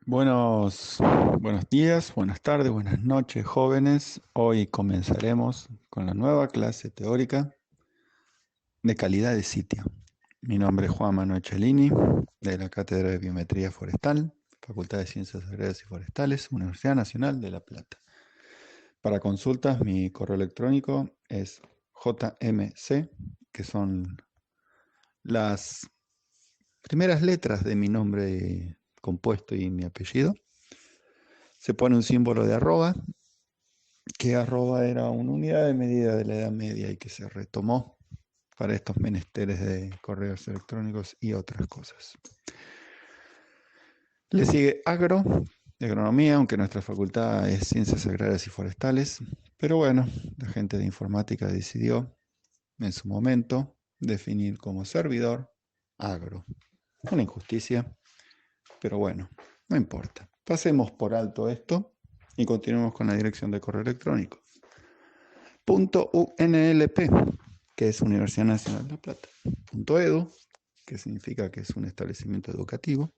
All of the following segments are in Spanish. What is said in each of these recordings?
Buenos días, buenas tardes, buenas noches, jóvenes. Hoy comenzaremos con la nueva clase teórica de calidad de sitio. Mi nombre es Juan Manuel Cellini, de la Cátedra de Biometría Forestal, Facultad de Ciencias Agrarias y Forestales, Universidad Nacional de La Plata. Para consultas, mi correo electrónico es jmc, que son las primeras letras de mi nombre compuesto y mi apellido. Se pone un símbolo de arroba, que arroba era una unidad de medida de la Edad Media y que se retomó para estos menesteres de correos electrónicos y otras cosas. Le sigue agro, de agronomía, aunque nuestra facultad es ciencias agrarias y forestales, pero bueno, la gente de informática decidió en su momento definir como servidor agro. Una injusticia, pero bueno, no importa. Pasemos por alto esto y continuemos con la dirección de correo electrónico. .unlp, que es Universidad Nacional de La Plata. .edu, que significa que es un establecimiento educativo.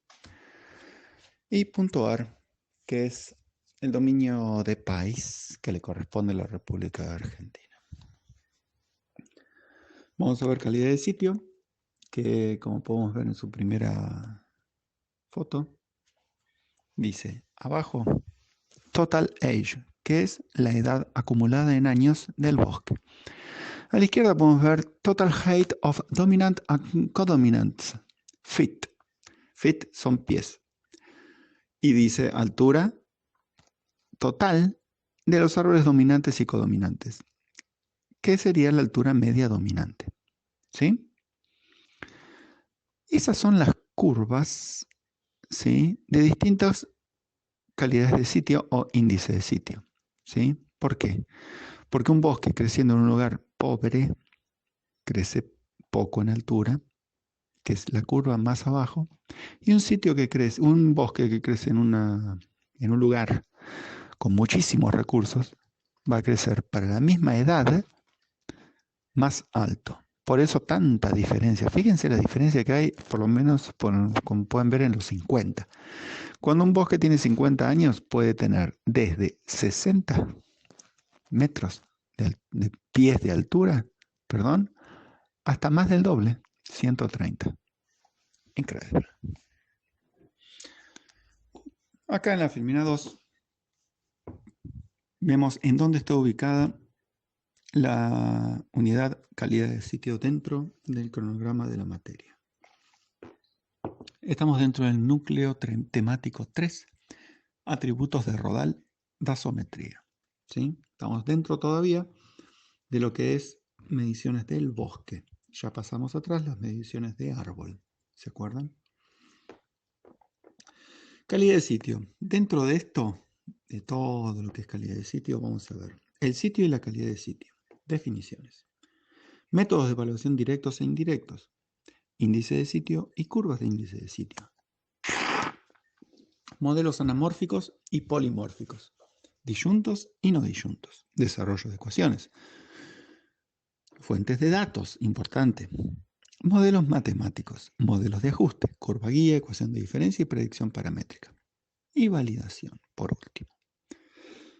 Y .ar, que es el dominio de país que le corresponde a la República Argentina. Vamos a ver calidad de sitio, que como podemos ver en su primera foto, dice abajo Total Age, que es la edad acumulada en años del bosque. A la izquierda podemos ver Total Height of Dominant and Codominants, feet. Feet son pies. Y dice altura total de los árboles dominantes y codominantes. ¿Qué sería la altura media dominante? ¿Sí? Esas son las curvas, ¿sí?, de distintas calidades de sitio o índice de sitio. ¿Sí? ¿Por qué? Porque un bosque creciendo en un lugar pobre crece poco en altura, que es la curva más abajo, y un sitio que crece, un bosque que crece en un lugar con muchísimos recursos, va a crecer para la misma edad más alto. Por eso tanta diferencia. Fíjense la diferencia que hay, por lo menos como pueden ver en los 50. Cuando un bosque tiene 50 años, puede tener desde 60 metros de pies de altura, perdón, hasta más del doble, 130. Increíble. Acá en la filmina 2 vemos en dónde está ubicada la unidad calidad de sitio dentro del cronograma de la materia. Estamos dentro del núcleo temático 3, atributos de rodal, dasometría. ¿Sí? Estamos dentro todavía de lo que es mediciones del bosque. Ya pasamos atrás las mediciones de árbol. ¿Se acuerdan? Calidad de sitio. Dentro de esto, de todo lo que es calidad de sitio, vamos a ver el sitio y la calidad de sitio. Definiciones. Métodos de evaluación directos e indirectos. Índice de sitio y curvas de índice de sitio. Modelos anamórficos y polimórficos. Disyuntos y no disyuntos. Desarrollo de ecuaciones. Fuentes de datos, importante. Modelos matemáticos, modelos de ajuste, curva guía, ecuación de diferencia y predicción paramétrica. Y validación, por último.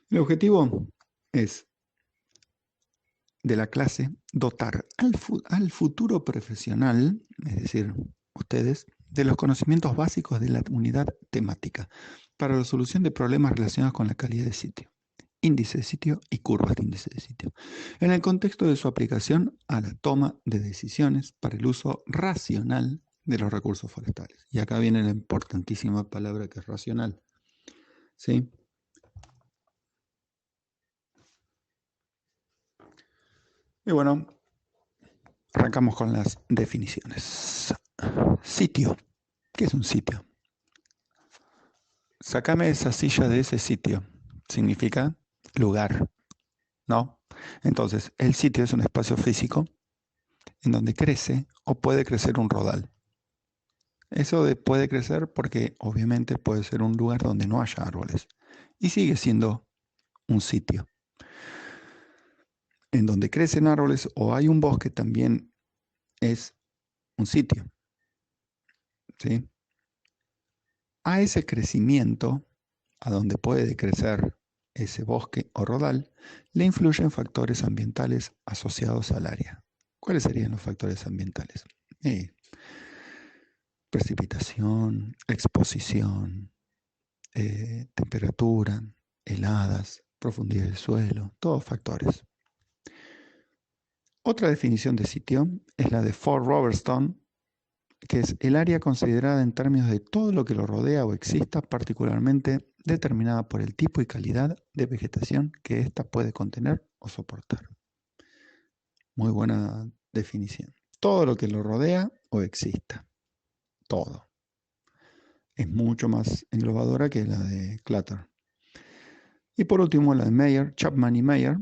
El objetivo es de la clase dotar al futuro profesional, es decir, ustedes, de los conocimientos básicos de la unidad temática para la solución de problemas relacionados con la calidad de sitio, índice de sitio y curvas de índice de sitio, en el contexto de su aplicación a la toma de decisiones para el uso racional de los recursos forestales. Y acá viene la importantísima palabra que es racional. ¿Sí? Y bueno, arrancamos con las definiciones. Sitio. ¿Qué es un sitio? Sácame esa silla de ese sitio. Significa lugar, ¿no? Entonces, el sitio es un espacio físico en donde crece o puede crecer un rodal. Eso puede crecer porque obviamente puede ser un lugar donde no haya árboles. Y sigue siendo un sitio. En donde crecen árboles o hay un bosque también es un sitio. ¿Sí? A ese crecimiento, a donde puede crecer ese bosque o rodal, le influyen factores ambientales asociados al área. ¿Cuáles serían los factores ambientales? Precipitación, exposición, temperatura, heladas, profundidad del suelo, todos factores. Otra definición de sitio es la de Fort Robertson, que es el área considerada en términos de todo lo que lo rodea o exista, particularmente determinada por el tipo y calidad de vegetación que ésta puede contener o soportar. Muy buena definición. Todo lo que lo rodea o exista. Todo. Es mucho más englobadora que la de Clutter. Y por último, la de Meyer, Chapman y Meyer.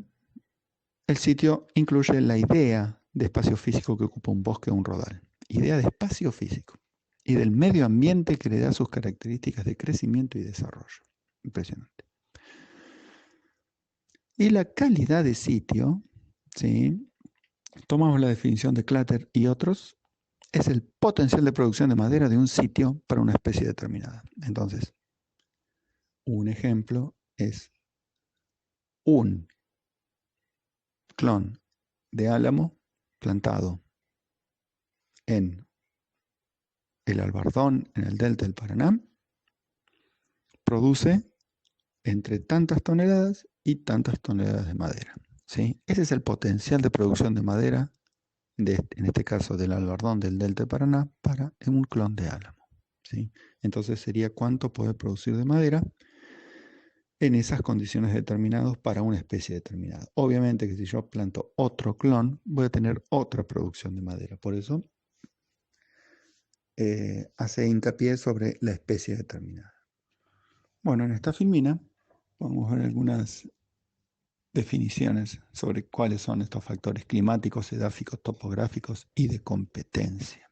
El sitio incluye la idea de espacio físico que ocupa un bosque o un rodal. Idea de espacio físico. Y del medio ambiente que le da sus características de crecimiento y desarrollo. Impresionante. Y la calidad de sitio, ¿sí? Tomamos la definición de Clutter y otros, es el potencial de producción de madera de un sitio para una especie determinada. Entonces, un ejemplo es un clon de álamo plantado en el Albardón, en el delta del Paraná, produce entre tantas toneladas y tantas toneladas de madera. ¿Sí? Ese es el potencial de producción de madera, en este caso del Albardón del delta del Paraná, para un clon de álamo. ¿Sí? Entonces sería cuánto puede producir de madera en esas condiciones determinadas para una especie determinada. Obviamente que si yo planto otro clon, voy a tener otra producción de madera. Por eso hace hincapié sobre la especie determinada. Bueno, en esta filmina vamos a ver algunas definiciones sobre cuáles son estos factores climáticos, edáficos, topográficos y de competencia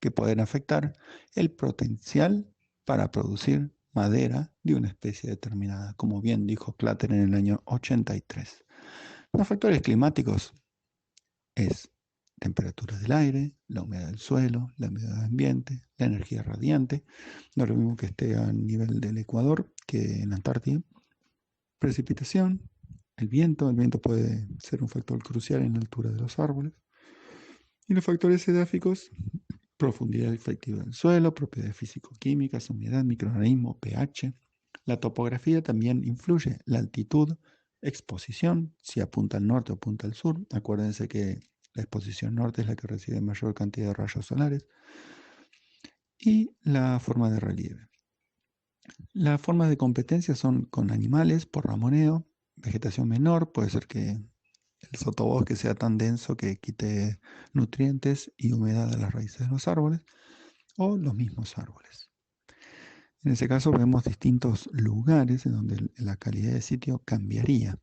que pueden afectar el potencial para producir madera de una especie determinada, como bien dijo Clutter en el año 83. Los factores climáticos es temperatura del aire, la humedad del suelo, la humedad del ambiente, la energía radiante, no es lo mismo que esté a nivel del Ecuador que en la Antártida, precipitación, el viento puede ser un factor crucial en la altura de los árboles, y los factores edáficos, profundidad efectiva del suelo, propiedades físico-químicas, humedad, microorganismo, pH. La topografía también influye, la altitud, exposición, si apunta al norte o apunta al sur. Acuérdense que la exposición norte es la que recibe mayor cantidad de rayos solares. Y la forma de relieve. Las formas de competencia son con animales, por ramoneo, vegetación menor, puede ser que el sotobosque sea tan denso que quite nutrientes y humedad a las raíces de los árboles, o los mismos árboles. En ese caso vemos distintos lugares en donde la calidad de sitio cambiaría.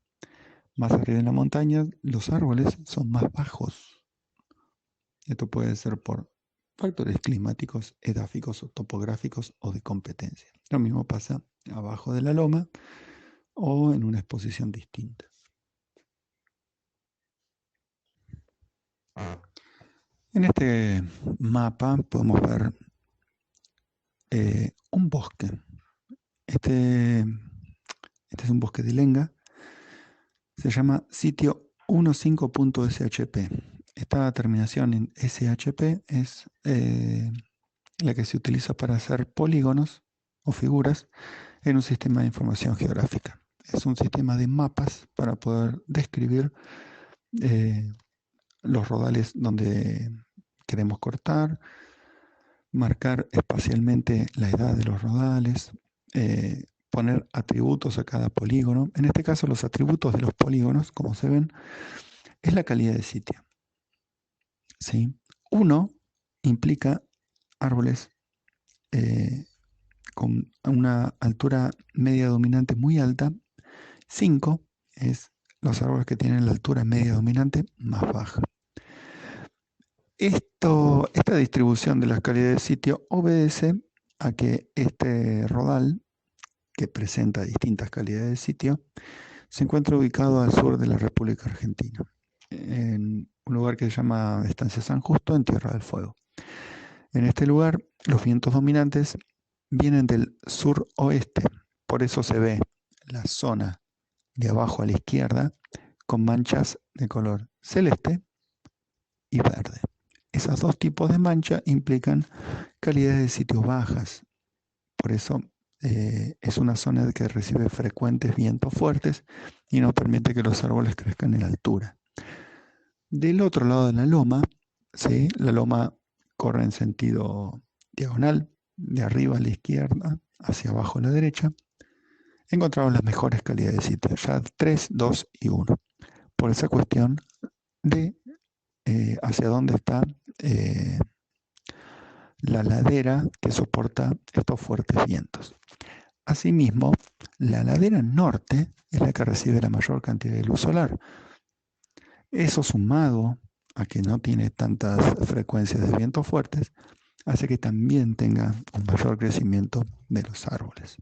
Más arriba en la montaña, los árboles son más bajos. Esto puede ser por factores climáticos, edáficos o topográficos o de competencia. Lo mismo pasa abajo de la loma o en una exposición distinta. En este mapa podemos ver un bosque. Este es un bosque de lenga. Se llama sitio 15.shp. Esta terminación en SHP es la que se utiliza para hacer polígonos o figuras en un sistema de información geográfica. Es un sistema de mapas para poder describir los rodales donde queremos cortar, marcar espacialmente la edad de los rodales, poner atributos a cada polígono. En este caso, los atributos de los polígonos, como se ven, es la calidad de sitio. ¿Sí? 1 implica árboles con una altura media dominante muy alta. 5 es los árboles que tienen la altura media dominante más baja. Esta distribución de las calidades de sitio obedece a que este rodal, que presenta distintas calidades de sitio, se encuentra ubicado al sur de la República Argentina, en un lugar que se llama Estancia San Justo, en Tierra del Fuego. En este lugar, los vientos dominantes vienen del suroeste. Por eso se ve la zona de abajo a la izquierda con manchas de color celeste y verde. Esos dos tipos de mancha implican calidades de sitio bajas. Por eso es una zona que recibe frecuentes vientos fuertes y no permite que los árboles crezcan en altura. Del otro lado de la loma, ¿sí? La loma corre en sentido diagonal, de arriba a la izquierda, hacia abajo a la derecha. Encontramos las mejores calidades de sitio, ya 3, 2 y 1. Por esa cuestión de hacia dónde está la ladera que soporta estos fuertes vientos. Asimismo, la ladera norte es la que recibe la mayor cantidad de luz solar. Eso sumado a que no tiene tantas frecuencias de vientos fuertes, hace que también tenga un mayor crecimiento de los árboles.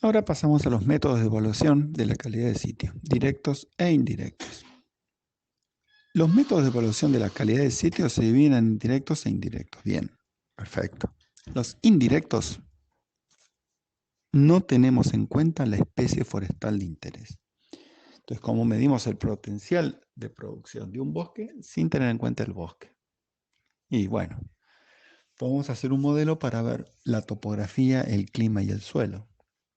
Ahora pasamos a los métodos de evaluación de la calidad de sitio, directos e indirectos. Los métodos de evaluación de la calidad de sitio se dividen en directos e indirectos. Bien, perfecto. Los indirectos no tenemos en cuenta la especie forestal de interés. Entonces, ¿cómo medimos el potencial de producción de un bosque sin tener en cuenta el bosque? Y bueno, podemos hacer un modelo para ver la topografía, el clima y el suelo.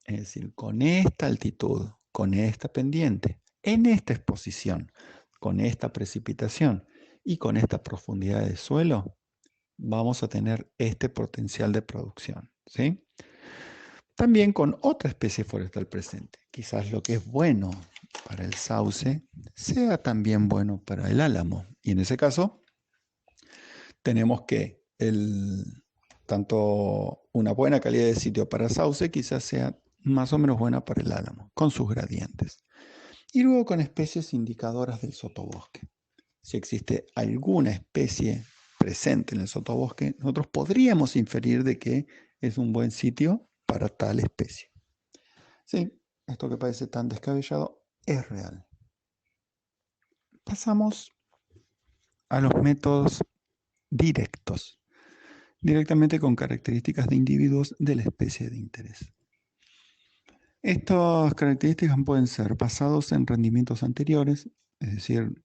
Es decir, con esta altitud, con esta pendiente, en esta exposición, con esta precipitación y con esta profundidad de suelo, vamos a tener este potencial de producción, ¿sí? También con otra especie forestal presente. Quizás lo que es bueno para el sauce sea también bueno para el álamo. Y en ese caso, tenemos que tanto una buena calidad de sitio para sauce quizás sea más o menos buena para el álamo, con sus gradientes. Y luego con especies indicadoras del sotobosque. Si existe alguna especie presente en el sotobosque, nosotros podríamos inferir de que es un buen sitio para tal especie. Sí, esto que parece tan descabellado es real. Pasamos a los métodos directos, directamente con características de individuos de la especie de interés. Estas características pueden ser basados en rendimientos anteriores, es decir,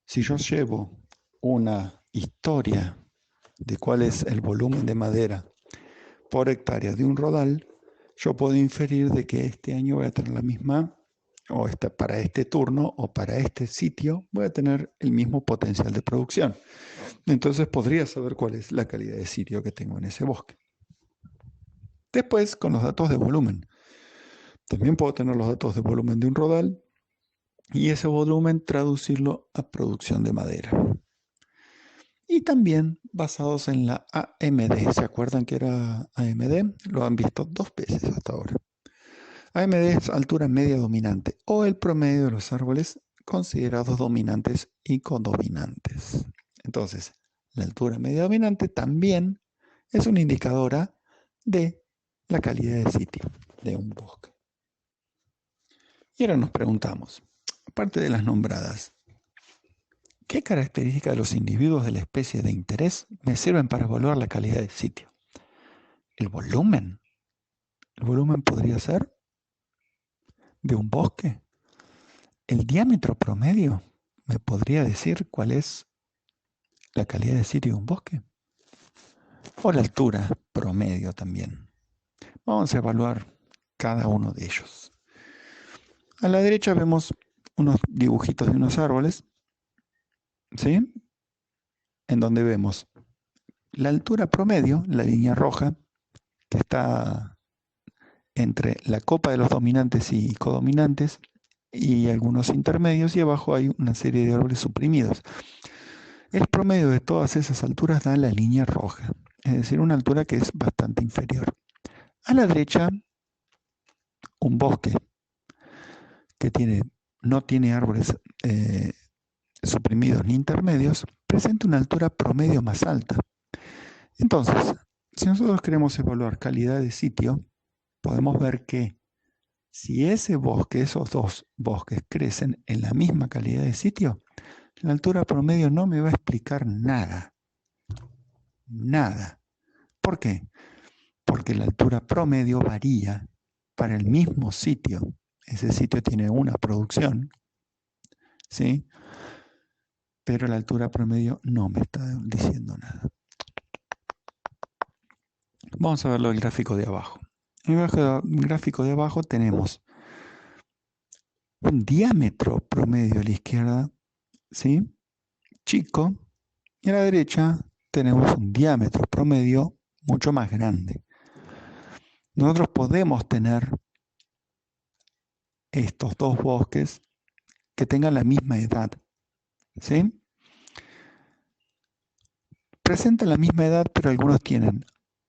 si yo llevo una historia de cuál es el volumen de madera por hectárea de un rodal, yo puedo inferir de que este año voy a tener la misma, o para este turno o para este sitio, voy a tener el mismo potencial de producción. Entonces podría saber cuál es la calidad de sitio que tengo en ese bosque. Después, con los datos de volumen. También puedo tener los datos de volumen de un rodal y ese volumen traducirlo a producción de madera. Y también basados en la AMD. ¿Se acuerdan que era AMD? Lo han visto 2 veces hasta ahora. AMD es altura media dominante o el promedio de los árboles considerados dominantes y codominantes. Entonces, la altura media dominante también es una indicadora de la calidad de sitio de un bosque. Y ahora nos preguntamos, aparte de las nombradas, ¿qué características de los individuos de la especie de interés me sirven para evaluar la calidad del sitio? ¿El volumen? ¿El volumen podría ser de un bosque? ¿El diámetro promedio me podría decir cuál es la calidad de sitio de un bosque? ¿O la altura promedio también? Vamos a evaluar cada uno de ellos. A la derecha vemos unos dibujitos de unos árboles, ¿sí? En donde vemos la altura promedio, la línea roja, que está entre la copa de los dominantes y codominantes, y algunos intermedios, y abajo hay una serie de árboles suprimidos. El promedio de todas esas alturas da la línea roja, es decir, una altura que es bastante inferior. A la derecha, un bosque que no tiene árboles suprimidos ni intermedios, presenta una altura promedio más alta. Entonces, si nosotros queremos evaluar calidad de sitio, podemos ver que si ese bosque, esos dos bosques crecen en la misma calidad de sitio, la altura promedio no me va a explicar nada. nada. ¿Por qué? Porque la altura promedio varía para el mismo sitio. Ese sitio tiene una producción, ¿sí? Pero la altura promedio no me está diciendo nada. Vamos a verlo en el gráfico de abajo. En el gráfico de abajo tenemos un diámetro promedio a la izquierda, ¿sí? Chico, y a la derecha tenemos un diámetro promedio mucho más grande. Nosotros podemos tener estos dos bosques que tengan la misma edad, ¿sí? Presentan la misma edad, pero algunos tienen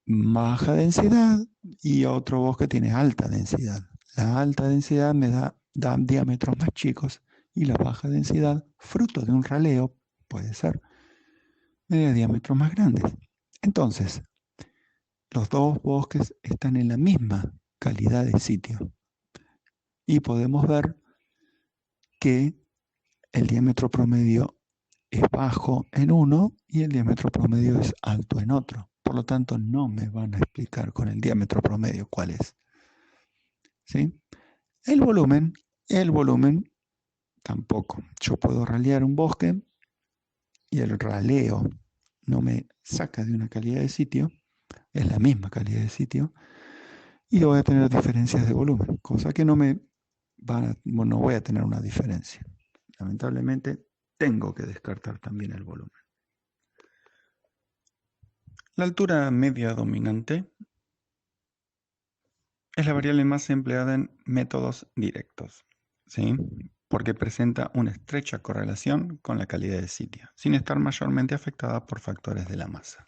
baja densidad y otro bosque tiene alta densidad. La alta densidad me da diámetros más chicos y la baja densidad, fruto de un raleo, puede ser, me da diámetros más grandes. Entonces, los dos bosques están en la misma calidad de sitio y podemos ver que el diámetro promedio es bajo en uno y el diámetro promedio es alto en otro. Por lo tanto, no me van a explicar con el diámetro promedio cuál es. ¿Sí? El volumen tampoco. Yo puedo ralear un bosque y el raleo no me saca de una calidad de sitio, es la misma calidad de sitio, y voy a tener diferencias de volumen, cosa que no voy a tener una diferencia. Lamentablemente, tengo que descartar también el volumen. La altura media dominante es la variable más empleada en métodos directos, ¿sí? Porque presenta una estrecha correlación con la calidad de sitio, sin estar mayormente afectada por factores de la masa.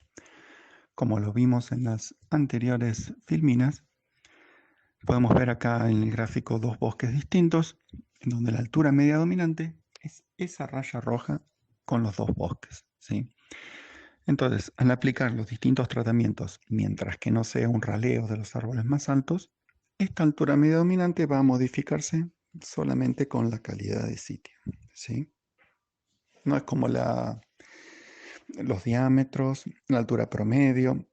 Como lo vimos en las anteriores filminas, podemos ver acá en el gráfico dos bosques distintos, en donde la altura media dominante es esa raya roja con los dos bosques, ¿sí? Entonces, al aplicar los distintos tratamientos, mientras que no sea un raleo de los árboles más altos, esta altura media dominante va a modificarse solamente con la calidad de sitio, ¿sí? No es como los diámetros, la altura promedio,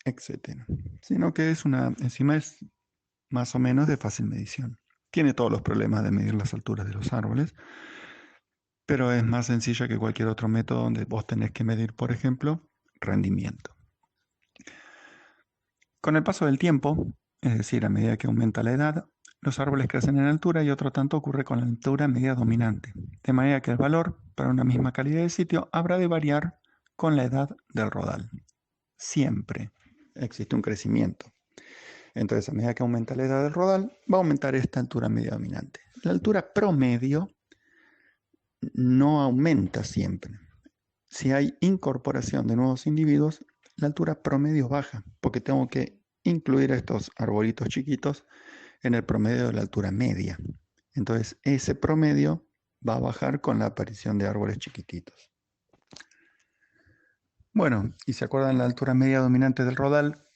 etc. Sino que encima es más o menos de fácil medición. Tiene todos los problemas de medir las alturas de los árboles, pero es más sencilla que cualquier otro método donde vos tenés que medir, por ejemplo, rendimiento. Con el paso del tiempo, es decir, a medida que aumenta la edad, los árboles crecen en altura y otro tanto ocurre con la altura media dominante, de manera que el valor para una misma calidad de sitio habrá de variar con la edad del rodal. Siempre existe un crecimiento. Entonces, a medida que aumenta la edad del rodal, va a aumentar esta altura media dominante. La altura promedio no aumenta siempre. Si hay incorporación de nuevos individuos, la altura promedio baja, porque tengo que incluir a estos arbolitos chiquitos en el promedio de la altura media. Entonces, ese promedio va a bajar con la aparición de árboles chiquititos. Bueno, y se acuerdan la altura media dominante del rodal,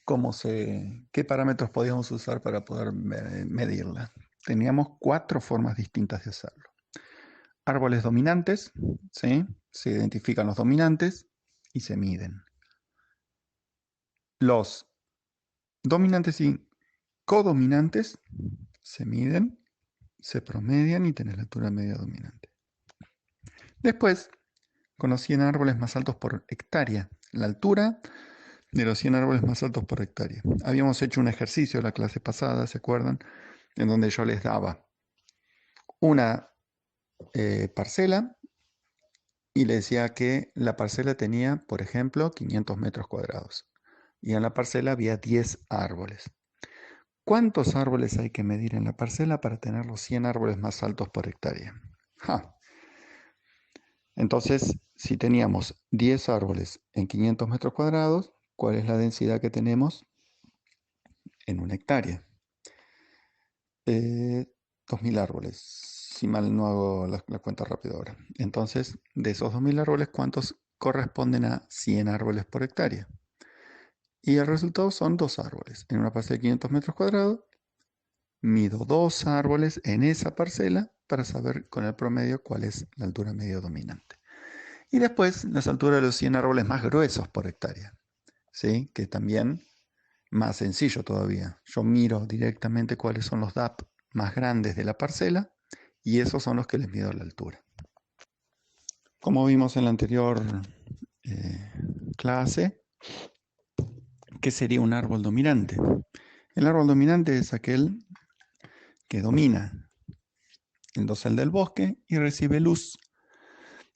¿qué parámetros podíamos usar para poder medirla? Teníamos 4 formas distintas de hacerlo. Árboles dominantes, ¿sí? Se identifican los dominantes y se miden. Los dominantes y codominantes se miden, se promedian y tienen la altura media dominante. Después, con los 100 árboles más altos por hectárea, la altura de los 100 árboles más altos por hectárea. Habíamos hecho un ejercicio la clase pasada, ¿se acuerdan? En donde yo les daba una parcela y les decía que la parcela tenía, por ejemplo, 500 metros cuadrados. Y en la parcela había 10 árboles. ¿Cuántos árboles hay que medir en la parcela para tener los 100 árboles más altos por hectárea? Entonces, si teníamos 10 árboles en 500 metros cuadrados, ¿cuál es la densidad que tenemos en una hectárea? 2.000 árboles, si mal no hago la cuenta rápida ahora. Entonces, de esos 2.000 árboles, ¿cuántos corresponden a 100 árboles por hectárea? Y el resultado son 2 árboles. En una parcela de 500 metros cuadrados, mido 2 árboles en esa parcela para saber con el promedio cuál es la altura media dominante. Y después las alturas de los 100 árboles más gruesos por hectárea. ¿sí? Que también más sencillo todavía. Yo miro directamente cuáles son los DAP más grandes de la parcela y esos son los que les mido la altura. Como vimos en la anterior clase, ¿qué sería un árbol dominante? El árbol dominante es aquel que domina el dosel del bosque y recibe luz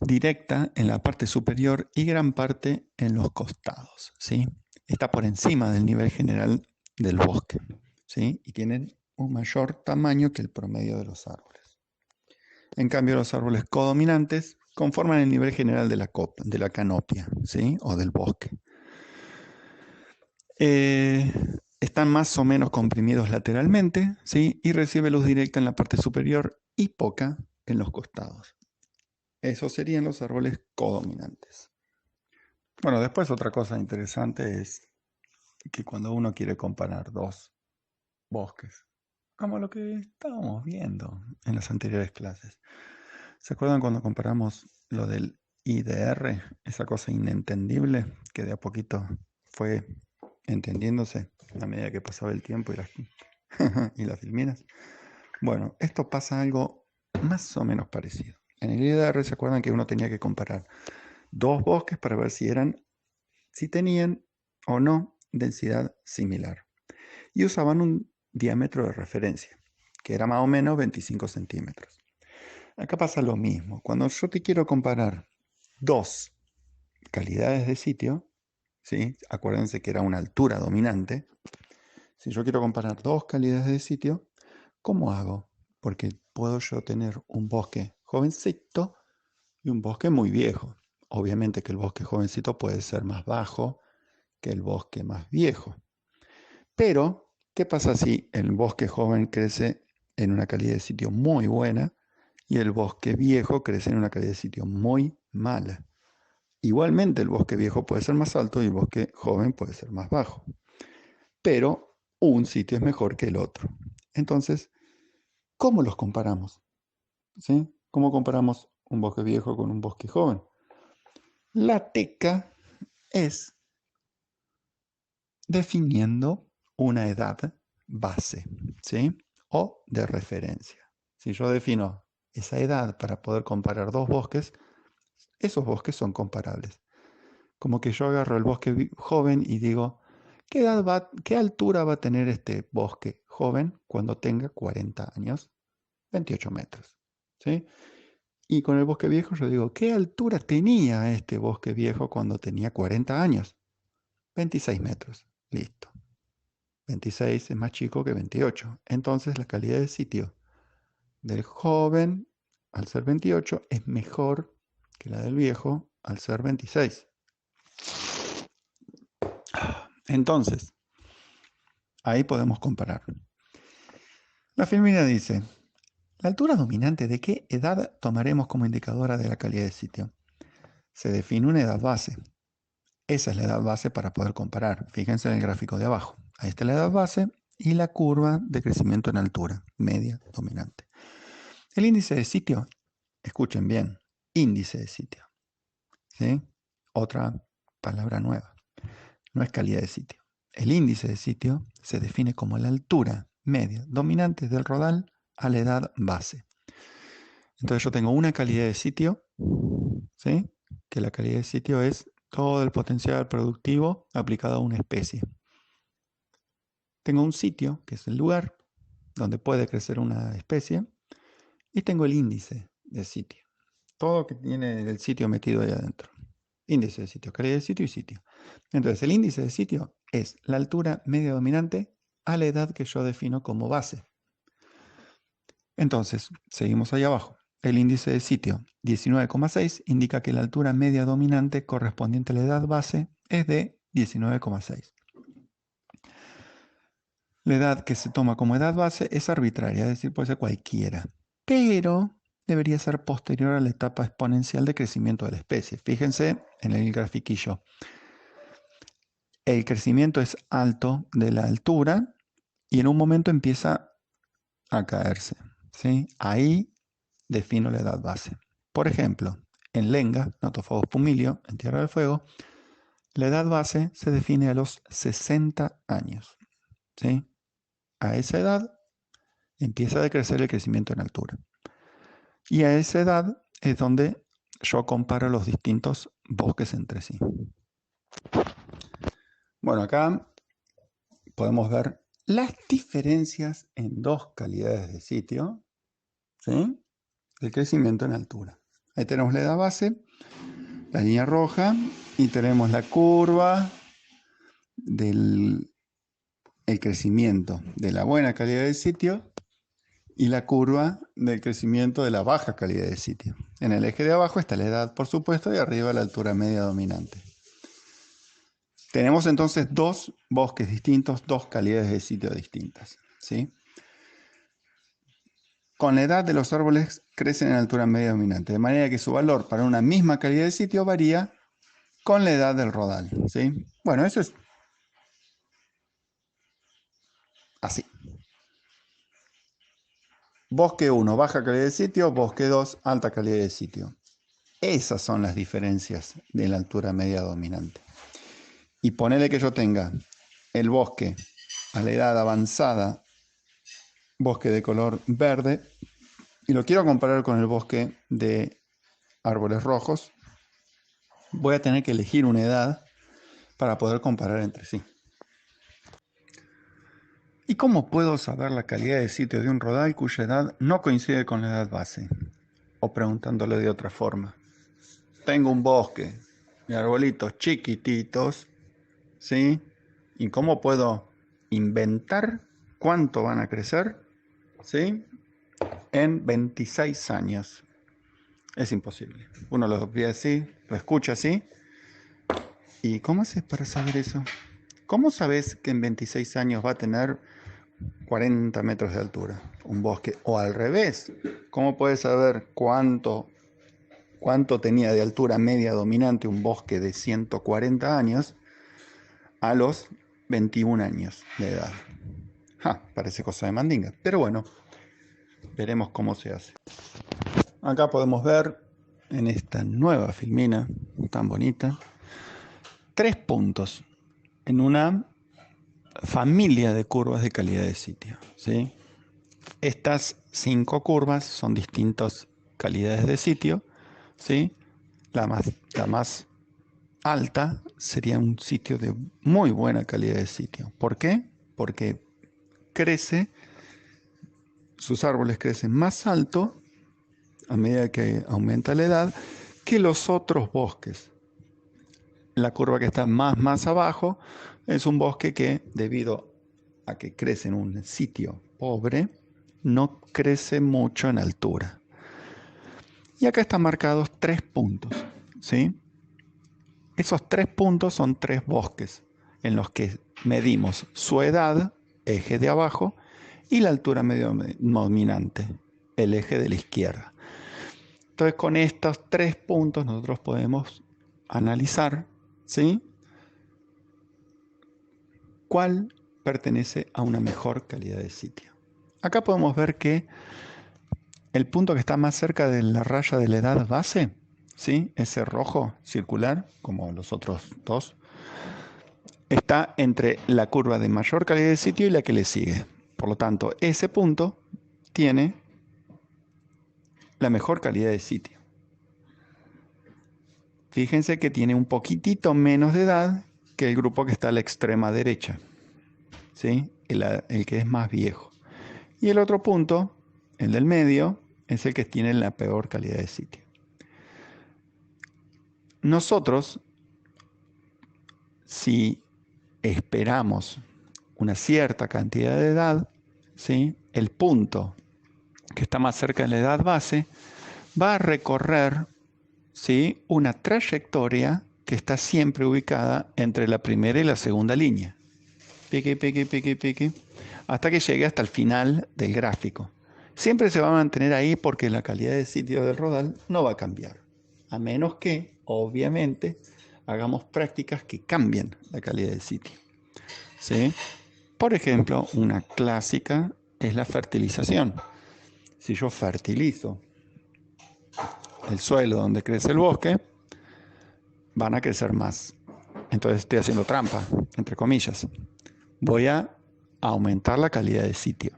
directa en la parte superior y gran parte en los costados, ¿sí? Está por encima del nivel general del bosque, ¿sí? Y tienen un mayor tamaño que el promedio de los árboles. En cambio, los árboles codominantes conforman el nivel general de la canopia, ¿sí? O del bosque. Están más o menos comprimidos lateralmente, ¿sí? Y recibe luz directa en la parte superior y poca en los costados. Esos serían los árboles codominantes. Bueno, después otra cosa interesante es que cuando uno quiere comparar dos bosques, como lo que estábamos viendo en las anteriores clases, ¿se acuerdan cuando comparamos lo del IDR, esa cosa inentendible que de a poquito fue entendiéndose a medida que pasaba el tiempo y las filminas? Bueno, esto pasa algo más o menos parecido. En el IDR se acuerdan que uno tenía que comparar dos bosques para ver si tenían o no densidad similar. Y usaban un diámetro de referencia, que era más o menos 25 centímetros. Acá pasa lo mismo. Cuando yo te quiero comparar dos calidades de sitio, ¿sí? Acuérdense que era una altura dominante. Si yo quiero comparar dos calidades de sitio, ¿cómo hago? Porque puedo yo tener un bosque jovencito y un bosque muy viejo. Obviamente que el bosque jovencito puede ser más bajo que el bosque más viejo. Pero, ¿qué pasa si el bosque joven crece en una calidad de sitio muy buena y el bosque viejo crece en una calidad de sitio muy mala? Igualmente el bosque viejo puede ser más alto y el bosque joven puede ser más bajo. Pero un sitio es mejor que el otro. Entonces, ¿cómo los comparamos? ¿Sí? ¿Cómo comparamos un bosque viejo con un bosque joven? La teca es definiendo una edad base, ¿sí? O de referencia. Si yo defino esa edad para poder comparar dos bosques, esos bosques son comparables. Como que yo agarro el bosque joven y digo, ¿qué altura va a tener este bosque joven cuando tenga 40 años? 28 metros, ¿sí? Y con el bosque viejo yo digo, ¿qué altura tenía este bosque viejo cuando tenía 40 años? 26 metros. Listo. 26 es más chico que 28. Entonces la calidad de sitio del joven al ser 28 es mejor que la del viejo al ser 26. Entonces, ahí podemos comparar. La filmina dice, ¿la altura dominante de qué edad tomaremos como indicadora de la calidad de sitio? Se define una edad base. Esa es la edad base para poder comparar. Fíjense en el gráfico de abajo. Ahí está la edad base y la curva de crecimiento en altura, media, dominante. El índice de sitio, escuchen bien, índice de sitio. ¿Sí? Otra palabra nueva. No es calidad de sitio. El índice de sitio se define como la altura media dominante del rodal a la edad base. Entonces yo tengo una calidad de sitio, ¿sí? Que la calidad de sitio es todo el potencial productivo aplicado a una especie. Tengo un sitio, que es el lugar donde puede crecer una especie, y tengo el índice de sitio. Todo que tiene el sitio metido ahí adentro. Índice de sitio, calidad de sitio y sitio. Entonces, el índice de sitio es la altura media dominante a la edad que yo defino como base. Entonces, seguimos ahí abajo. El índice de sitio 19,6 indica que la altura media dominante correspondiente a la edad base es de 19,6. La edad que se toma como edad base es arbitraria, es decir, puede ser cualquiera, pero debería ser posterior a la etapa exponencial de crecimiento de la especie. Fíjense en el grafiquillo. El crecimiento es alto de la altura y en un momento empieza a caerse, ¿sí? Ahí defino la edad base. Por ejemplo, en Lenga, Nothofagus pumilio, en Tierra del Fuego, la edad base se define a los 60 años. ¿Sí? A esa edad empieza a decrecer el crecimiento en altura. Y a esa edad es donde yo comparo los distintos bosques entre sí. Bueno, acá podemos ver las diferencias en dos calidades de sitio, ¿sí? El crecimiento en altura. Ahí tenemos la edad base, la línea roja, y tenemos la curva del crecimiento de la buena calidad del sitio y la curva del crecimiento de la baja calidad del sitio. En el eje de abajo está la edad, por supuesto, y arriba la altura media dominante. Tenemos entonces dos bosques distintos, dos calidades de sitio distintas, ¿sí? Con la edad de los árboles crecen en altura media dominante, de manera que su valor para una misma calidad de sitio varía con la edad del rodal, ¿sí? Bueno, eso es así. Bosque 1, baja calidad de sitio, bosque 2, alta calidad de sitio. Esas son las diferencias de la altura media dominante. Y ponele que yo tenga el bosque a la edad avanzada, bosque de color verde, y lo quiero comparar con el bosque de árboles rojos, voy a tener que elegir una edad para poder comparar entre sí. ¿Y cómo puedo saber la calidad de sitio de un rodal cuya edad no coincide con la edad base? O preguntándolo de otra forma. Tengo un bosque de arbolitos chiquititos, ¿sí? ¿Y cómo puedo inventar cuánto van a crecer, ¿sí? En 26 años. Es imposible. Uno lo ve así, lo escucha así. ¿Y cómo haces para saber eso? ¿Cómo sabes que en 26 años va a tener 40 metros de altura un bosque? O al revés, ¿cómo puedes saber cuánto tenía de altura media dominante un bosque de 140 años a los 21 años de edad? Parece cosa de mandinga, pero bueno, veremos cómo se hace. Acá podemos ver en esta nueva filmina tan bonita 3 puntos en una familia de curvas de calidad de sitio, ¿sí? Estas 5 curvas son distintas calidades de sitio, ¿sí? La más alta sería un sitio de muy buena calidad de sitio. ¿Por qué? Porque sus árboles crecen más alto a medida que aumenta la edad que los otros bosques. La curva que está más abajo es un bosque que, debido a que crece en un sitio pobre, no crece mucho en altura. Y acá están marcados 3 puntos, ¿sí? Esos 3 puntos son 3 bosques en los que medimos su edad, eje de abajo, y la altura medio dominante, el eje de la izquierda. Entonces, con estos 3 puntos nosotros podemos analizar, ¿sí?, cuál pertenece a una mejor calidad de sitio. Acá podemos ver que el punto que está más cerca de la raya de la edad base, ¿sí?, ese rojo circular, como los otros dos, está entre la curva de mayor calidad de sitio y la que le sigue. Por lo tanto, ese punto tiene la mejor calidad de sitio. Fíjense que tiene un poquitito menos de edad que el grupo que está a la extrema derecha, ¿sí?, el que es más viejo. Y el otro punto, el del medio, es el que tiene la peor calidad de sitio. Nosotros, si esperamos una cierta cantidad de edad, ¿sí?, el punto que está más cerca de la edad base va a recorrer, ¿sí?, una trayectoria que está siempre ubicada entre la primera y la segunda línea. Pique, hasta que llegue hasta el final del gráfico. Siempre se va a mantener ahí porque la calidad de sitio del rodal no va a cambiar, a menos que, obviamente, hagamos prácticas que cambien la calidad de sitio, ¿sí? Por ejemplo, una clásica es la fertilización. Si yo fertilizo el suelo donde crece el bosque, van a crecer más Entonces estoy haciendo trampa, entre comillas. Voy a aumentar la calidad de sitio.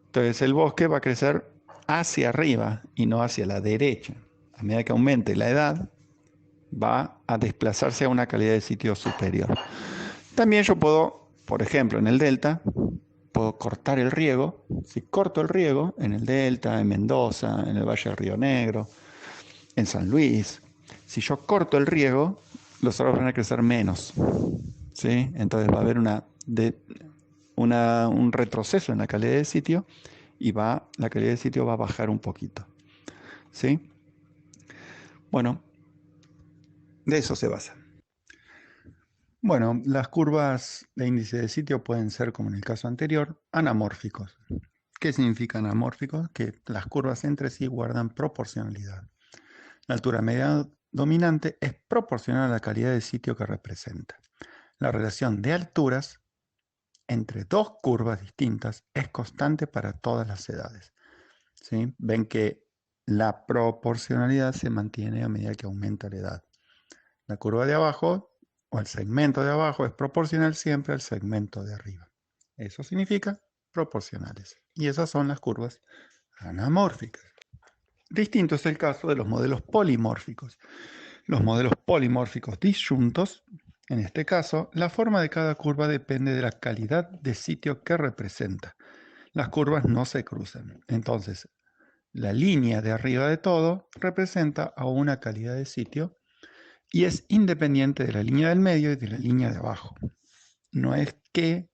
Entonces el bosque va a crecer hacia arriba y no hacia la derecha. A medida que aumente la edad, va a desplazarse a una calidad de sitio superior. También yo puedo, por ejemplo, en el delta, puedo cortar el riego. Si corto el riego en el delta, en Mendoza, en el Valle del Río Negro, en San Luis, si yo corto el riego, los árboles van a crecer menos. ¿Sí? Entonces va a haber un retroceso en la calidad de sitio y la calidad de sitio va a bajar un poquito. ¿Sí? Bueno, de eso se basa. Bueno, las curvas de índice de sitio pueden ser, como en el caso anterior, anamórficos. ¿Qué significa anamórficos? Que las curvas entre sí guardan proporcionalidad. La altura media dominante es proporcional a la calidad de sitio que representa. La relación de alturas entre dos curvas distintas es constante para todas las edades. ¿Sí? Ven que la proporcionalidad se mantiene a medida que aumenta la edad. La curva de abajo o el segmento de abajo es proporcional siempre al segmento de arriba. Eso significa proporcionales. Y esas son las curvas anamórficas. Distinto es el caso de los modelos polimórficos. Los modelos polimórficos disyuntos, en este caso, la forma de cada curva depende de la calidad de sitio que representa. Las curvas no se cruzan. Entonces, la línea de arriba de todo representa a una calidad de sitio y es independiente de la línea del medio y de la línea de abajo. No es que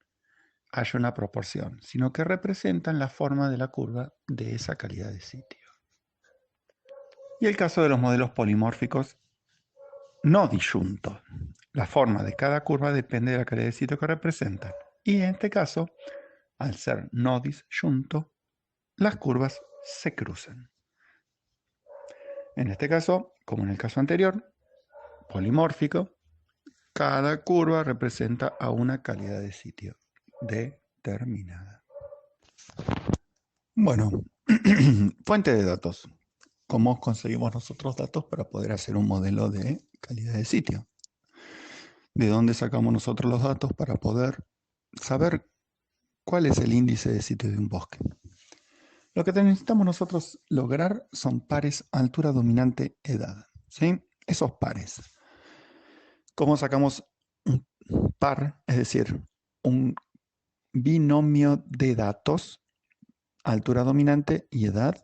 haya una proporción, sino que representan la forma de la curva de esa calidad de sitio. Y el caso de los modelos polimórficos no disyuntos. La forma de cada curva depende de la calidad de sitio que representan. Y en este caso, al ser no disyunto, las curvas se cruzan. En este caso, como en el caso anterior, polimórfico, cada curva representa a una calidad de sitio determinada. Bueno, fuente de datos. ¿Cómo conseguimos nosotros datos para poder hacer un modelo de calidad de sitio? ¿De dónde sacamos nosotros los datos para poder saber cuál es el índice de sitio de un bosque? Lo que necesitamos nosotros lograr son pares altura dominante edad. ¿Sí? Esos pares. ¿Cómo sacamos un par? Es decir, un binomio de datos, altura dominante y edad.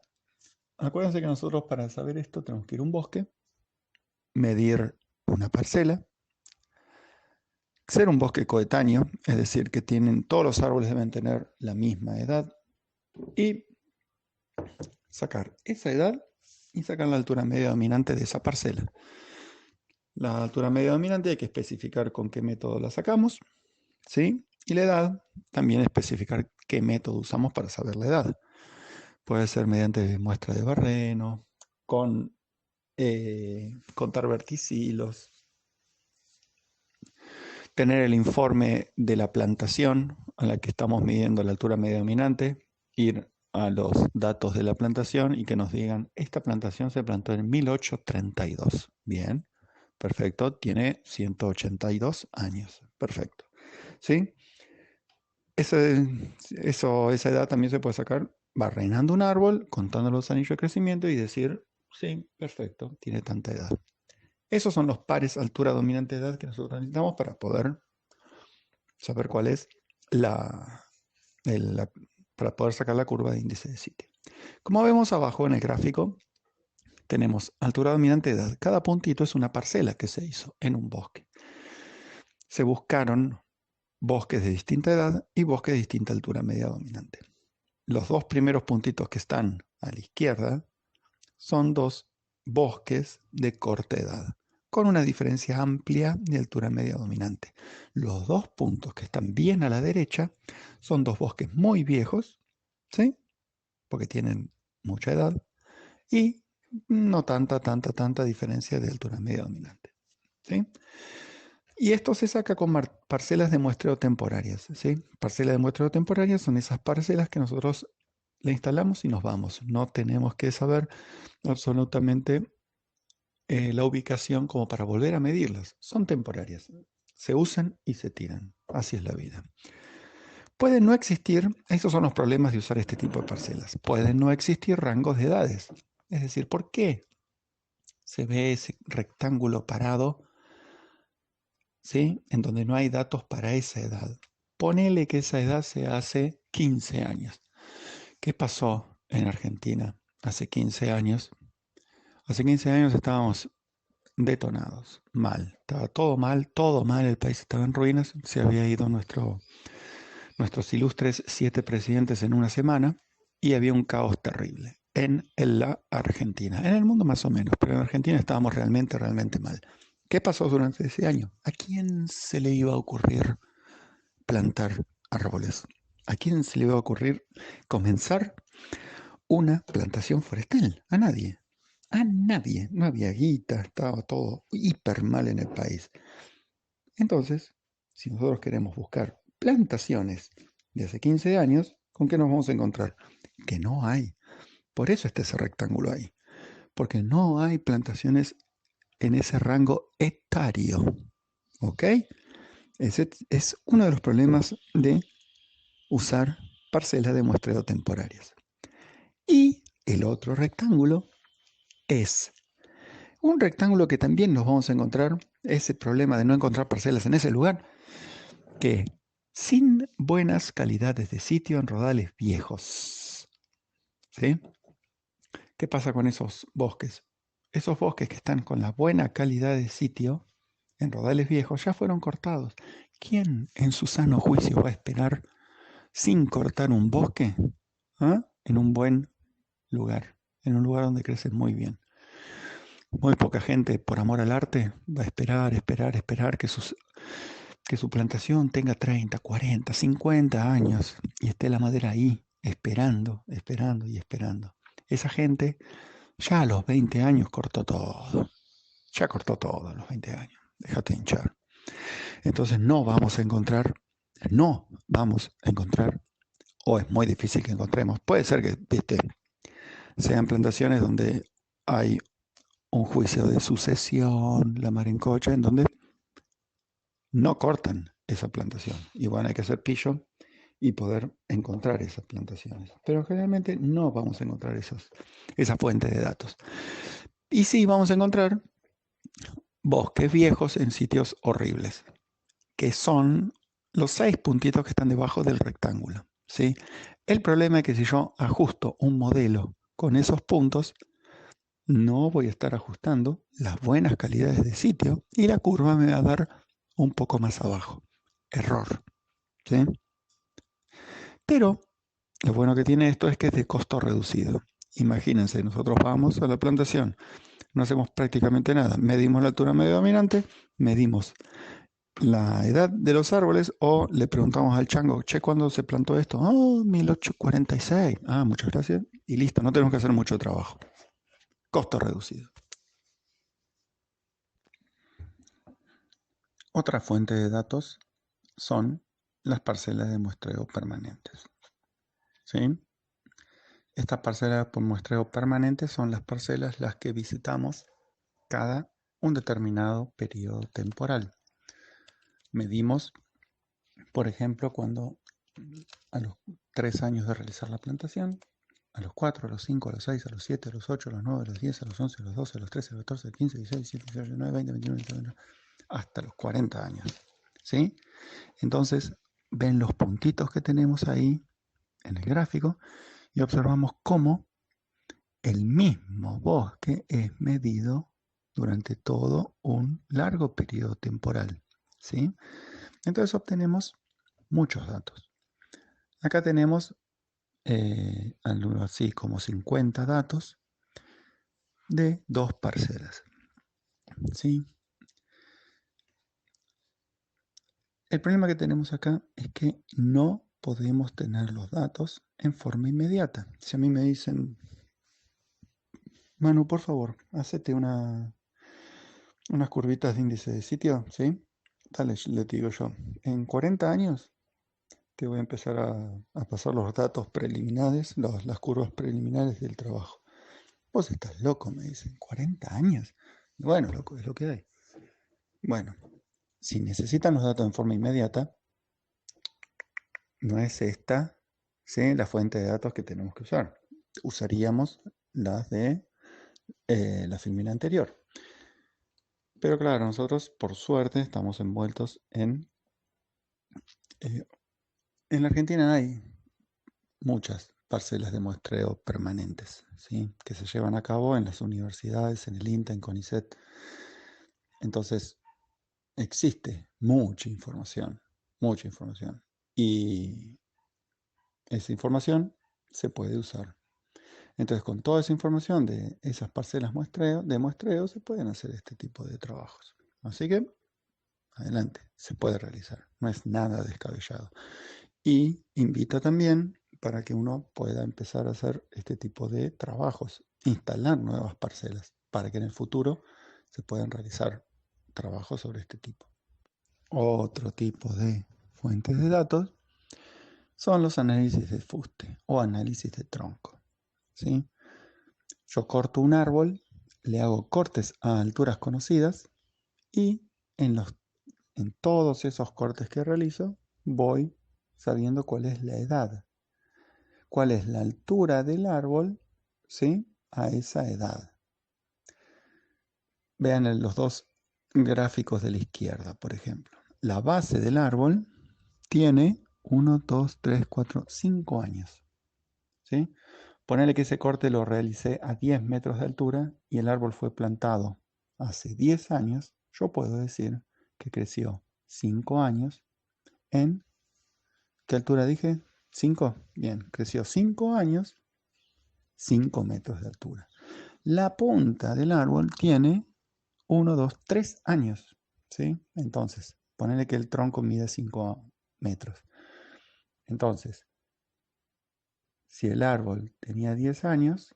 Acuérdense que nosotros para saber esto tenemos que ir a un bosque, medir una parcela, ser un bosque coetáneo, es decir, que todos los árboles deben tener la misma edad, y sacar esa edad y sacar la altura media dominante de esa parcela. La altura media dominante hay que especificar con qué método la sacamos, ¿sí? Y la edad también especificar qué método usamos para saber la edad. Puede ser mediante muestra de barreno, con contar verticilos, tener el informe de la plantación a la que estamos midiendo la altura media dominante, ir a los datos de la plantación y que nos digan, esta plantación se plantó en 1832. Bien, perfecto, tiene 182 años. Perfecto. ¿Sí? Esa edad también se puede sacar barrenando un árbol, contando los anillos de crecimiento y decir, sí, perfecto, tiene tanta edad. Esos son los pares altura dominante edad que nosotros necesitamos para poder saber cuál es para poder sacar la curva de índice de sitio. Como vemos abajo en el gráfico, tenemos altura dominante edad. Cada puntito es una parcela que se hizo en un bosque. Se buscaron bosques de distinta edad y bosques de distinta altura media dominante. Los dos primeros puntitos que están a la izquierda son dos bosques de corta edad, con una diferencia amplia de altura media dominante. Los dos puntos que están bien a la derecha son dos bosques muy viejos, ¿sí? Porque tienen mucha edad y no tanta diferencia de altura media dominante, ¿sí? Y esto se saca con parcelas de muestreo temporarias, ¿sí? Parcelas de muestreo temporarias son esas parcelas que nosotros le instalamos y nos vamos. No tenemos que saber absolutamente la ubicación como para volver a medirlas. Son temporarias. Se usan y se tiran. Así es la vida. Pueden no existir, estos son los problemas de usar este tipo de parcelas. Pueden no existir rangos de edades. Es decir, ¿por qué se ve ese rectángulo parado, ¿sí?, en donde no hay datos para esa edad? Ponele que esa edad se hace 15 años. ¿Qué pasó en Argentina hace 15 años? Hace 15 años estábamos detonados, mal. Estaba todo mal, el país estaba en ruinas, se había ido nuestros ilustres 7 presidentes en una semana y había un caos terrible en la Argentina, en el mundo más o menos, pero en Argentina estábamos realmente mal. ¿Qué pasó durante ese año? ¿A quién se le iba a ocurrir plantar árboles? ¿A quién se le iba a ocurrir comenzar una plantación forestal? A nadie. A nadie. No había guita, estaba todo hiper mal en el país. Entonces, si nosotros queremos buscar plantaciones de hace 15 años, ¿con qué nos vamos a encontrar? Que no hay. Por eso está ese rectángulo ahí. Porque no hay plantaciones en ese rango etario. ¿Ok? Ese es uno de los problemas de usar parcelas de muestreo temporarias. Y el otro rectángulo es un rectángulo que también nos vamos a encontrar, ese problema de no encontrar parcelas en ese lugar, que sin buenas calidades de sitio en rodales viejos. ¿Sí? ¿Qué pasa con esos bosques? Esos bosques que están con la buena calidad de sitio en rodales viejos ya fueron cortados. ¿Quién en su sano juicio va a esperar sin cortar un bosque en un buen lugar, en un lugar donde crece muy bien? Muy poca gente, por amor al arte, va a esperar que su plantación tenga 30, 40, 50 años y esté la madera ahí, esperando y esperando. Esa gente ya a los 20 años cortó todo. Ya cortó todo a los 20 años. Déjate hinchar. Entonces no vamos a encontrar, o es muy difícil que encontremos. Puede ser que, sean plantaciones donde hay un juicio de sucesión, la mar en cocha, en donde no cortan esa plantación. Y bueno, hay que hacer pillo y poder encontrar esas plantaciones. Pero generalmente no vamos a encontrar esa fuente de datos. Y sí vamos a encontrar bosques viejos en sitios horribles, que son los 6 puntitos que están debajo del rectángulo. ¿Sí? El problema es que si yo ajusto un modelo con esos puntos, no voy a estar ajustando las buenas calidades de sitio y la curva me va a dar un poco más abajo. Error. ¿Sí? Pero lo bueno que tiene esto es que es de costo reducido. Imagínense, nosotros vamos a la plantación, no hacemos prácticamente nada. Medimos la altura medio dominante, medimos la edad de los árboles o le preguntamos al chango, che, ¿cuándo se plantó esto? Oh, 1846. Ah, muchas gracias. Y listo, no tenemos que hacer mucho trabajo. Costo reducido. Otra fuente de datos son las parcelas de muestreo permanentes. ¿Sí? Estas parcelas por muestreo permanente son las parcelas las que visitamos cada un determinado periodo temporal. Medimos, por ejemplo, cuando a los 3 años de realizar la plantación, a los 4, a los 5, a los 6, a los 7, a los 8, a los 9, a los 10, a los 11, a los 12, a los 13, a los 14, a los 15, 16, 17, 18, 19, 20, 21, 22, hasta los 40 años. ¿Sí? Entonces, ven los puntitos que tenemos ahí en el gráfico y observamos cómo el mismo bosque es medido durante todo un largo periodo temporal. ¿Sí? Entonces obtenemos muchos datos. Acá tenemos algo así como 50 datos de 2 parcelas. ¿Sí? El problema que tenemos acá es que no podemos tener los datos en forma inmediata. Si a mí me dicen, Manu, por favor, hacete unas curvitas de índice de sitio, ¿sí? Dale, le digo yo, en 40 años te voy a empezar a pasar los datos preliminares, las curvas preliminares del trabajo. Vos estás loco, me dicen, 40 años. Bueno, loco, es lo que hay. Bueno, si necesitan los datos en forma inmediata, no es esta, ¿sí?, la fuente de datos que tenemos que usar. Usaríamos las de la filmina anterior. Pero claro, nosotros por suerte estamos envueltos en la Argentina hay muchas parcelas de muestreo permanentes, ¿sí?, que se llevan a cabo en las universidades, en el INTA, en CONICET. Entonces, existe mucha información, y esa información se puede usar. Entonces, con toda esa información de esas parcelas de muestreo se pueden hacer este tipo de trabajos. Así que, adelante, se puede realizar, no es nada descabellado. Y invita también para que uno pueda empezar a hacer este tipo de trabajos, instalar nuevas parcelas, para que en el futuro se puedan realizar trabajos sobre este tipo. Otro tipo de fuentes de datos son los análisis de fuste o análisis de tronco, ¿sí? Yo corto un árbol, le hago cortes a alturas conocidas y en todos esos cortes que realizo voy sabiendo cuál es la edad, cuál es la altura del árbol, ¿sí?, a esa edad. Vean los dos gráficos de la izquierda, por ejemplo. La base del árbol tiene 1, 2, 3, 4, 5 años, ¿sí? Ponele que ese corte lo realicé a 10 metros de altura y el árbol fue plantado hace 10 años. Yo puedo decir que creció 5 años en... ¿Qué altura dije? 5. Bien, creció 5 años, 5 metros de altura. La punta del árbol tiene 1, 2, 3 años, ¿sí? Entonces, ponele que el tronco mide 5 metros. Entonces, si el árbol tenía 10 años,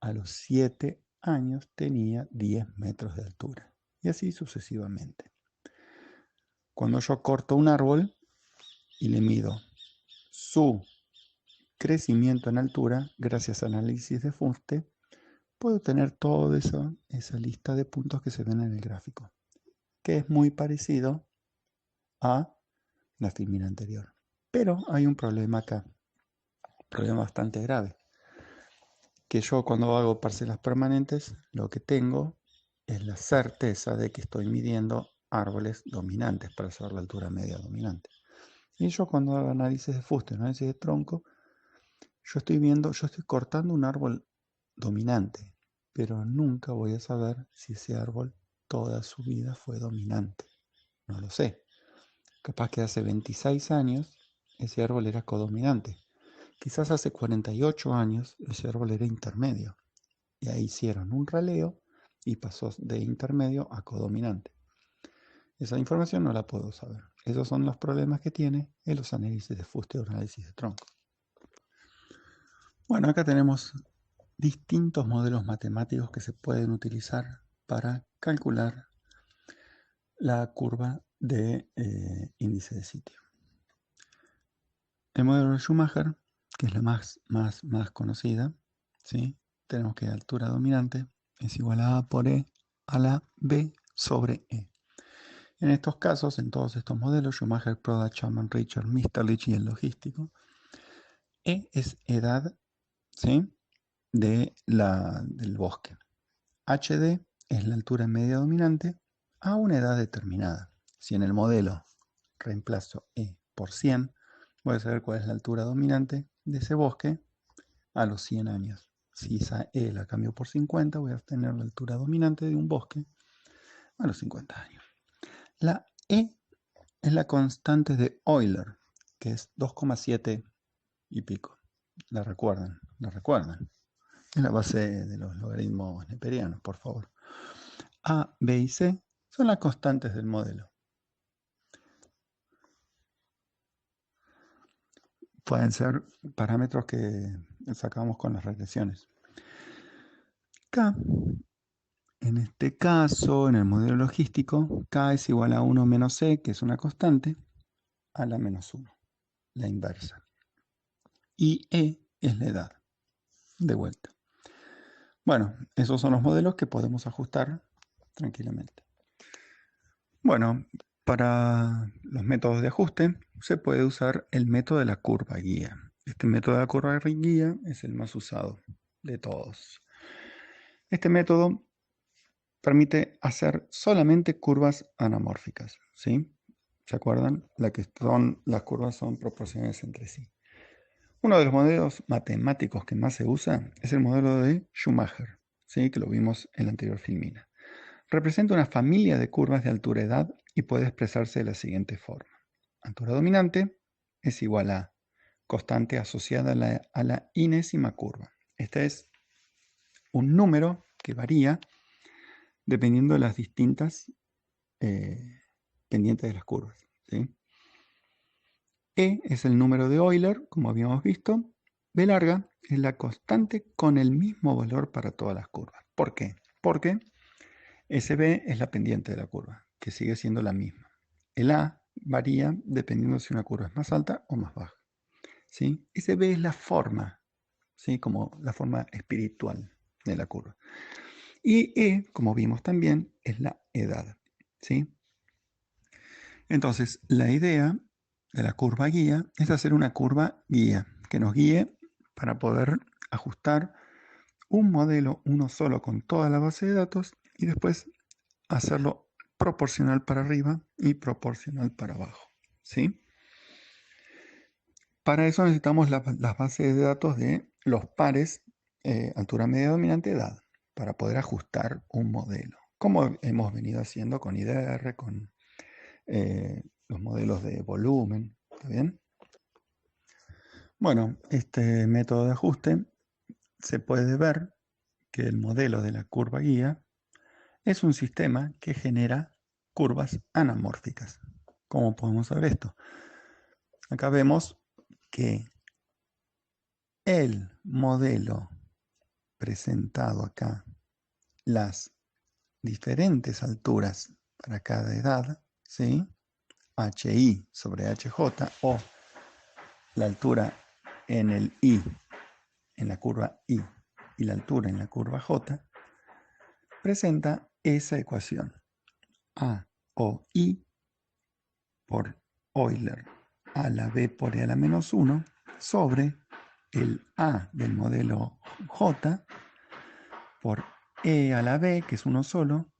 a los 7 años tenía 10 metros de altura. Y así sucesivamente. Cuando yo corto un árbol y le mido su crecimiento en altura, gracias a análisis de fuste, puedo tener toda esa lista de puntos que se ven en el gráfico, que es muy parecido a la filmina anterior. Pero hay un problema acá, un problema bastante grave, que yo cuando hago parcelas permanentes, lo que tengo es la certeza de que estoy midiendo árboles dominantes para saber la altura media dominante. Y yo cuando hago análisis de fuste, análisis de tronco, yo estoy cortando un árbol dominante, pero nunca voy a saber si ese árbol toda su vida fue dominante. No lo sé. Capaz que hace 26 años ese árbol era codominante. Quizás hace 48 años ese árbol era intermedio. Y ahí hicieron un raleo y pasó de intermedio a codominante. Esa información no la puedo saber. Esos son los problemas que tiene en los análisis de fuste o análisis de tronco. Bueno, acá tenemos distintos modelos matemáticos que se pueden utilizar para calcular la curva de índice de sitio. El modelo de Schumacher, que es la más conocida, ¿sí? Tenemos que altura dominante es igual a A por E a la B sobre E. En estos casos, en todos estos modelos, Schumacher, Proda, Chapman, Richard, Mr. y el logístico, E es edad, ¿sí?, del bosque. HD es la altura media dominante a una edad determinada. Si en el modelo reemplazo E por 100, voy a saber cuál es la altura dominante de ese bosque a los 100 años. Si esa E la cambio por 50, voy a tener la altura dominante de un bosque a los 50 años. La E es la constante de Euler, que es 2,7 y pico. ¿La recuerdan? ¿La recuerdan? Es la base de los logaritmos neperianos, por favor. A, B y C son las constantes del modelo. Pueden ser parámetros que sacamos con las regresiones. K, en este caso, en el modelo logístico, K es igual a 1 menos C, que es una constante, a la menos 1, la inversa. Y E es la edad, de vuelta. Bueno, esos son los modelos que podemos ajustar tranquilamente. Bueno, para los métodos de ajuste se puede usar el método de la curva guía. Este método de la curva guía es el más usado de todos. Este método permite hacer solamente curvas anamórficas, ¿sí? ¿Se acuerdan? Las curvas son proporcionales entre sí. Uno de los modelos matemáticos que más se usa es el modelo de Schumacher, ¿sí? Que lo vimos en la anterior filmina. Representa una familia de curvas de altura-edad y puede expresarse de la siguiente forma. Altura dominante es igual a constante asociada a la enésima curva. Este es un número que varía dependiendo de las distintas pendientes de las curvas, ¿sí? E es el número de Euler, como habíamos visto. B larga es la constante con el mismo valor para todas las curvas. ¿Por qué? Porque SB es la pendiente de la curva, que sigue siendo la misma. El A varía dependiendo si una curva es más alta o más baja, ¿sí? SB es la forma, ¿sí? Como la forma espiritual de la curva. Y E, como vimos también, es la edad, ¿sí? Entonces, la idea de la curva guía es hacer una curva guía que nos guíe para poder ajustar un modelo, uno solo, con toda la base de datos y después hacerlo proporcional para arriba y proporcional para abajo, ¿sí? Para eso necesitamos las bases de datos de los pares altura media dominante edad para poder ajustar un modelo, como hemos venido haciendo con IDR, con los modelos de volumen, ¿está bien? Bueno, este método de ajuste se puede ver que el modelo de la curva guía es un sistema que genera curvas anamórficas. ¿Cómo podemos saber esto? Acá vemos que el modelo presentado acá, las diferentes alturas para cada edad, ¿sí? HI sobre HJ o la altura en el I, en la curva I, y la altura en la curva J, presenta esa ecuación. A o I por Euler a la B por E a la menos 1 sobre el A del modelo J por E a la B, que es uno solo,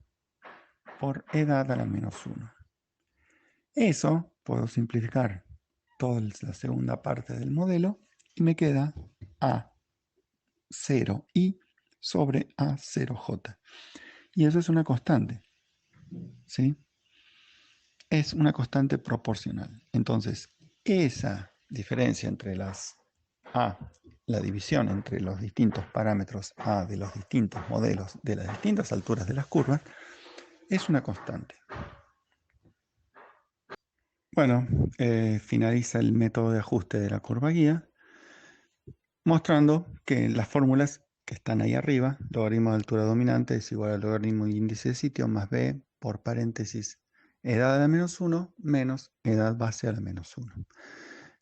por edad a la menos 1. Eso puedo simplificar toda la segunda parte del modelo y me queda A0I sobre A0J. Y eso es una constante, ¿sí? Es una constante proporcional. Entonces, esa diferencia entre las A, la división entre los distintos parámetros A de los distintos modelos de las distintas alturas de las curvas, es una constante. Bueno, finaliza el método de ajuste de la curva guía, mostrando que las fórmulas que están ahí arriba, logaritmo de altura dominante es igual al logaritmo de índice de sitio más B por paréntesis edad a la menos 1 menos edad base a la menos 1.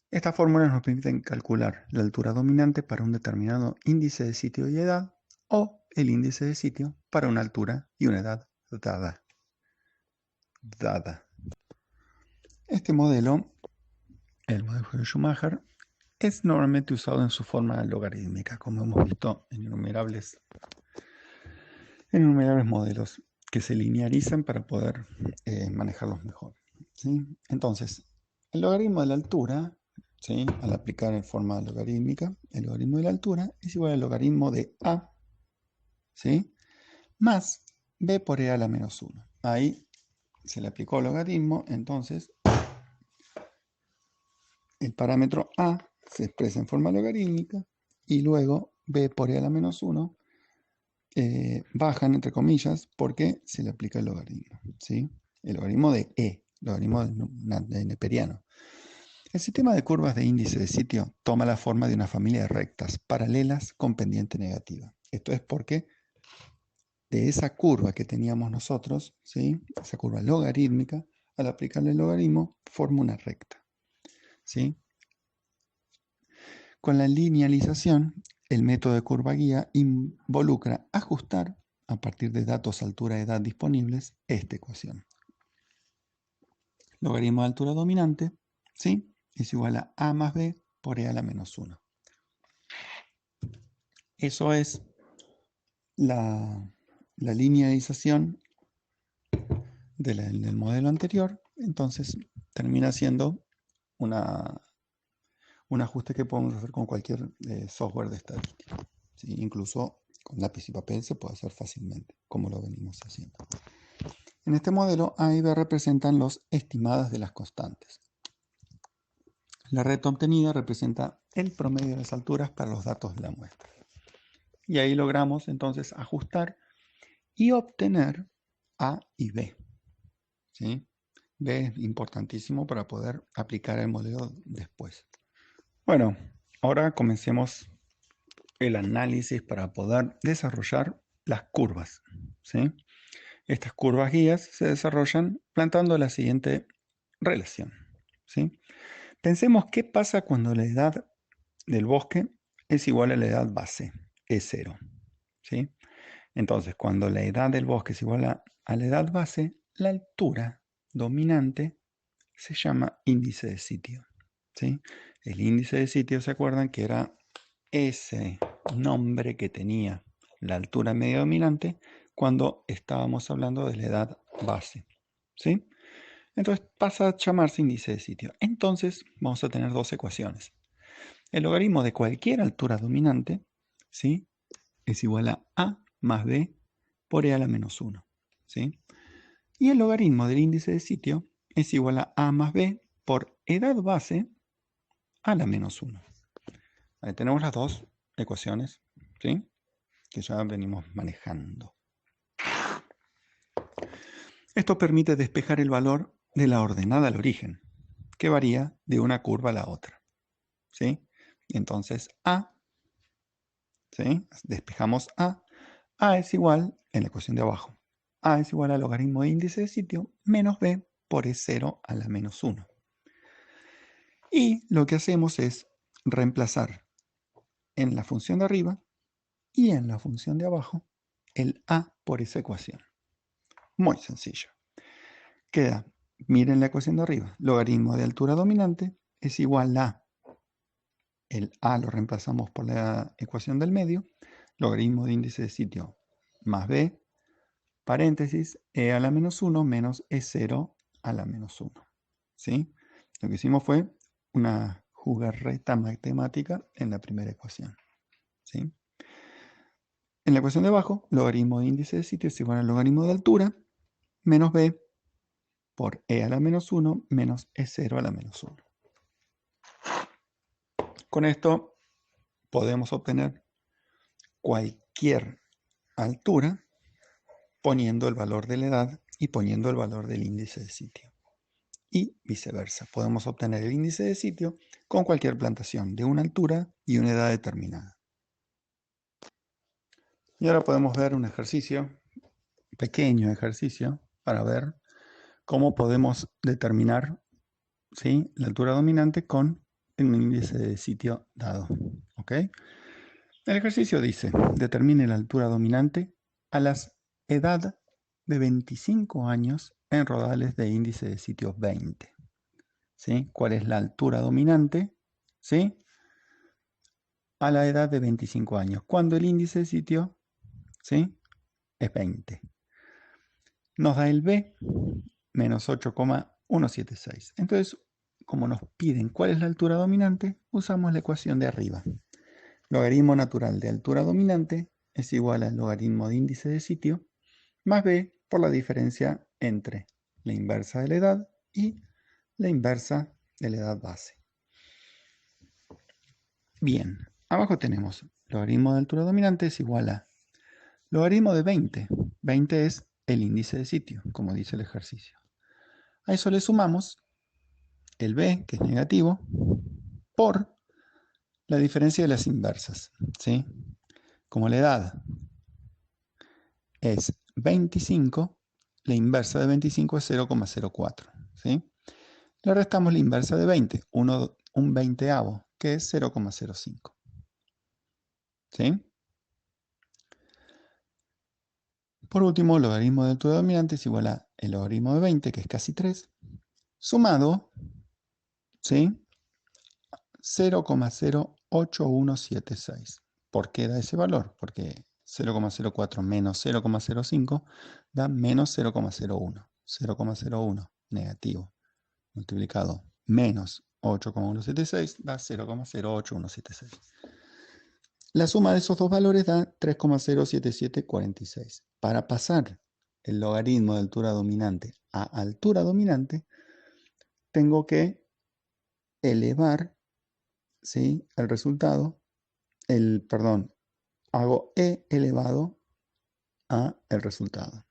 Estas fórmulas nos permiten calcular la altura dominante para un determinado índice de sitio y edad o el índice de sitio para una altura y una edad dada. Este modelo, el modelo de Schumacher, es normalmente usado en su forma logarítmica, como hemos visto en innumerables modelos que se linearizan para poder manejarlos mejor, ¿sí? Entonces, el logaritmo de la altura, ¿sí? Al aplicar en forma logarítmica, el logaritmo de la altura es igual al logaritmo de A, ¿sí? Más B por E a la menos 1. Ahí se le aplicó el logaritmo, entonces el parámetro A se expresa en forma logarítmica y luego B por E a la menos 1 bajan entre comillas porque se le aplica el logaritmo, ¿sí? El logaritmo de E, logaritmo de neperiano. El sistema de curvas de índice de sitio toma la forma de una familia de rectas paralelas con pendiente negativa. Esto es porque de esa curva que teníamos nosotros, ¿sí? Esa curva logarítmica, al aplicarle el logaritmo, forma una recta, ¿sí? Con la linealización, el método de curva guía involucra ajustar a partir de datos, altura, edad disponibles, esta ecuación. Logaritmo de altura dominante, ¿sí? Es igual a A más B por E a la menos 1. Eso es la linealización del modelo anterior. Entonces termina siendo un ajuste que podemos hacer con cualquier software de estadística, ¿sí? Incluso con lápiz y papel se puede hacer fácilmente, como lo venimos haciendo. En este modelo, A y B representan los estimadas de las constantes. La recta obtenida representa el promedio de las alturas para los datos de la muestra. Y ahí logramos entonces ajustar y obtener A y B, ¿sí? B es importantísimo para poder aplicar el modelo después. Bueno, ahora comencemos el análisis para poder desarrollar las curvas, ¿sí? Estas curvas guías se desarrollan plantando la siguiente relación, ¿sí? Pensemos qué pasa cuando la edad del bosque es igual a la edad base, E0, ¿sí? Entonces, cuando la edad del bosque es igual a la edad base, la altura dominante se llama índice de sitio, ¿sí? El índice de sitio, ¿se acuerdan? Que era ese nombre que tenía la altura media dominante cuando estábamos hablando de la edad base, ¿sí? Entonces pasa a llamarse índice de sitio. Entonces vamos a tener dos ecuaciones. El logaritmo de cualquier altura dominante, ¿sí? Es igual a A más B por E a la menos 1, ¿sí? Y el logaritmo del índice de sitio es igual a A más B por edad base a la menos 1. Ahí tenemos las dos ecuaciones, ¿sí? Que ya venimos manejando. Esto permite despejar el valor de la ordenada al origen, que varía de una curva a la otra, ¿sí? Entonces A, ¿sí? Despejamos A. A es igual, en la ecuación de abajo, A es igual al logaritmo de índice de sitio menos B por E0 a la menos 1. Y lo que hacemos es reemplazar en la función de arriba y en la función de abajo el A por esa ecuación. Muy sencillo. Queda, miren la ecuación de arriba, logaritmo de altura dominante es igual a, el A lo reemplazamos por la ecuación del medio, logaritmo de índice de sitio más B, paréntesis, E a la menos 1 menos E0 a la menos 1. ¿Sí? Lo que hicimos fue una jugarreta matemática en la primera ecuación. ¿Sí? En la ecuación de abajo, logaritmo de índice de sitio es igual al logaritmo de altura menos B por E a la menos 1 menos E0 a la menos 1. Con esto podemos obtener cualquier altura poniendo el valor de la edad y poniendo el valor del índice de sitio. Y viceversa, podemos obtener el índice de sitio con cualquier plantación de una altura y una edad determinada. Y ahora podemos ver un ejercicio, pequeño ejercicio, para ver cómo podemos determinar, ¿sí?, la altura dominante con un índice de sitio dado. ¿Ok? El ejercicio dice, determine la altura dominante a la edad de 25 años en rodales de índice de sitio 20. ¿Sí? ¿Cuál es la altura dominante? ¿Sí? A la edad de 25 años, cuando el índice de sitio, ¿sí?, es 20. Nos da el B, menos 8,176. Entonces, como nos piden cuál es la altura dominante, usamos la ecuación de arriba. Logaritmo natural de altura dominante es igual al logaritmo de índice de sitio más B por la diferencia entre la inversa de la edad y la inversa de la edad base. Bien, abajo tenemos logaritmo de altura dominante es igual a logaritmo de 20. 20 es el índice de sitio, como dice el ejercicio. A eso le sumamos el B, que es negativo, por la diferencia de las inversas, ¿sí? Como la edad es 25, la inversa de 25 es 0,04, ¿sí? Le restamos la inversa de 20, un veinteavo, que es 0,05. ¿Sí? Por último, el logaritmo de altura dominante es igual a el logaritmo de 20, que es casi 3, sumado, ¿sí? 0,08176. ¿Por qué da ese valor? Porque 0,04 menos 0,05 da menos 0,01. 0,01 negativo multiplicado menos 8,176 da 0,08176. La suma de esos dos valores da 3,07746. Para pasar el logaritmo de altura dominante a altura dominante, tengo que elevar, ¿sí?, el resultado, hago e elevado a el resultado,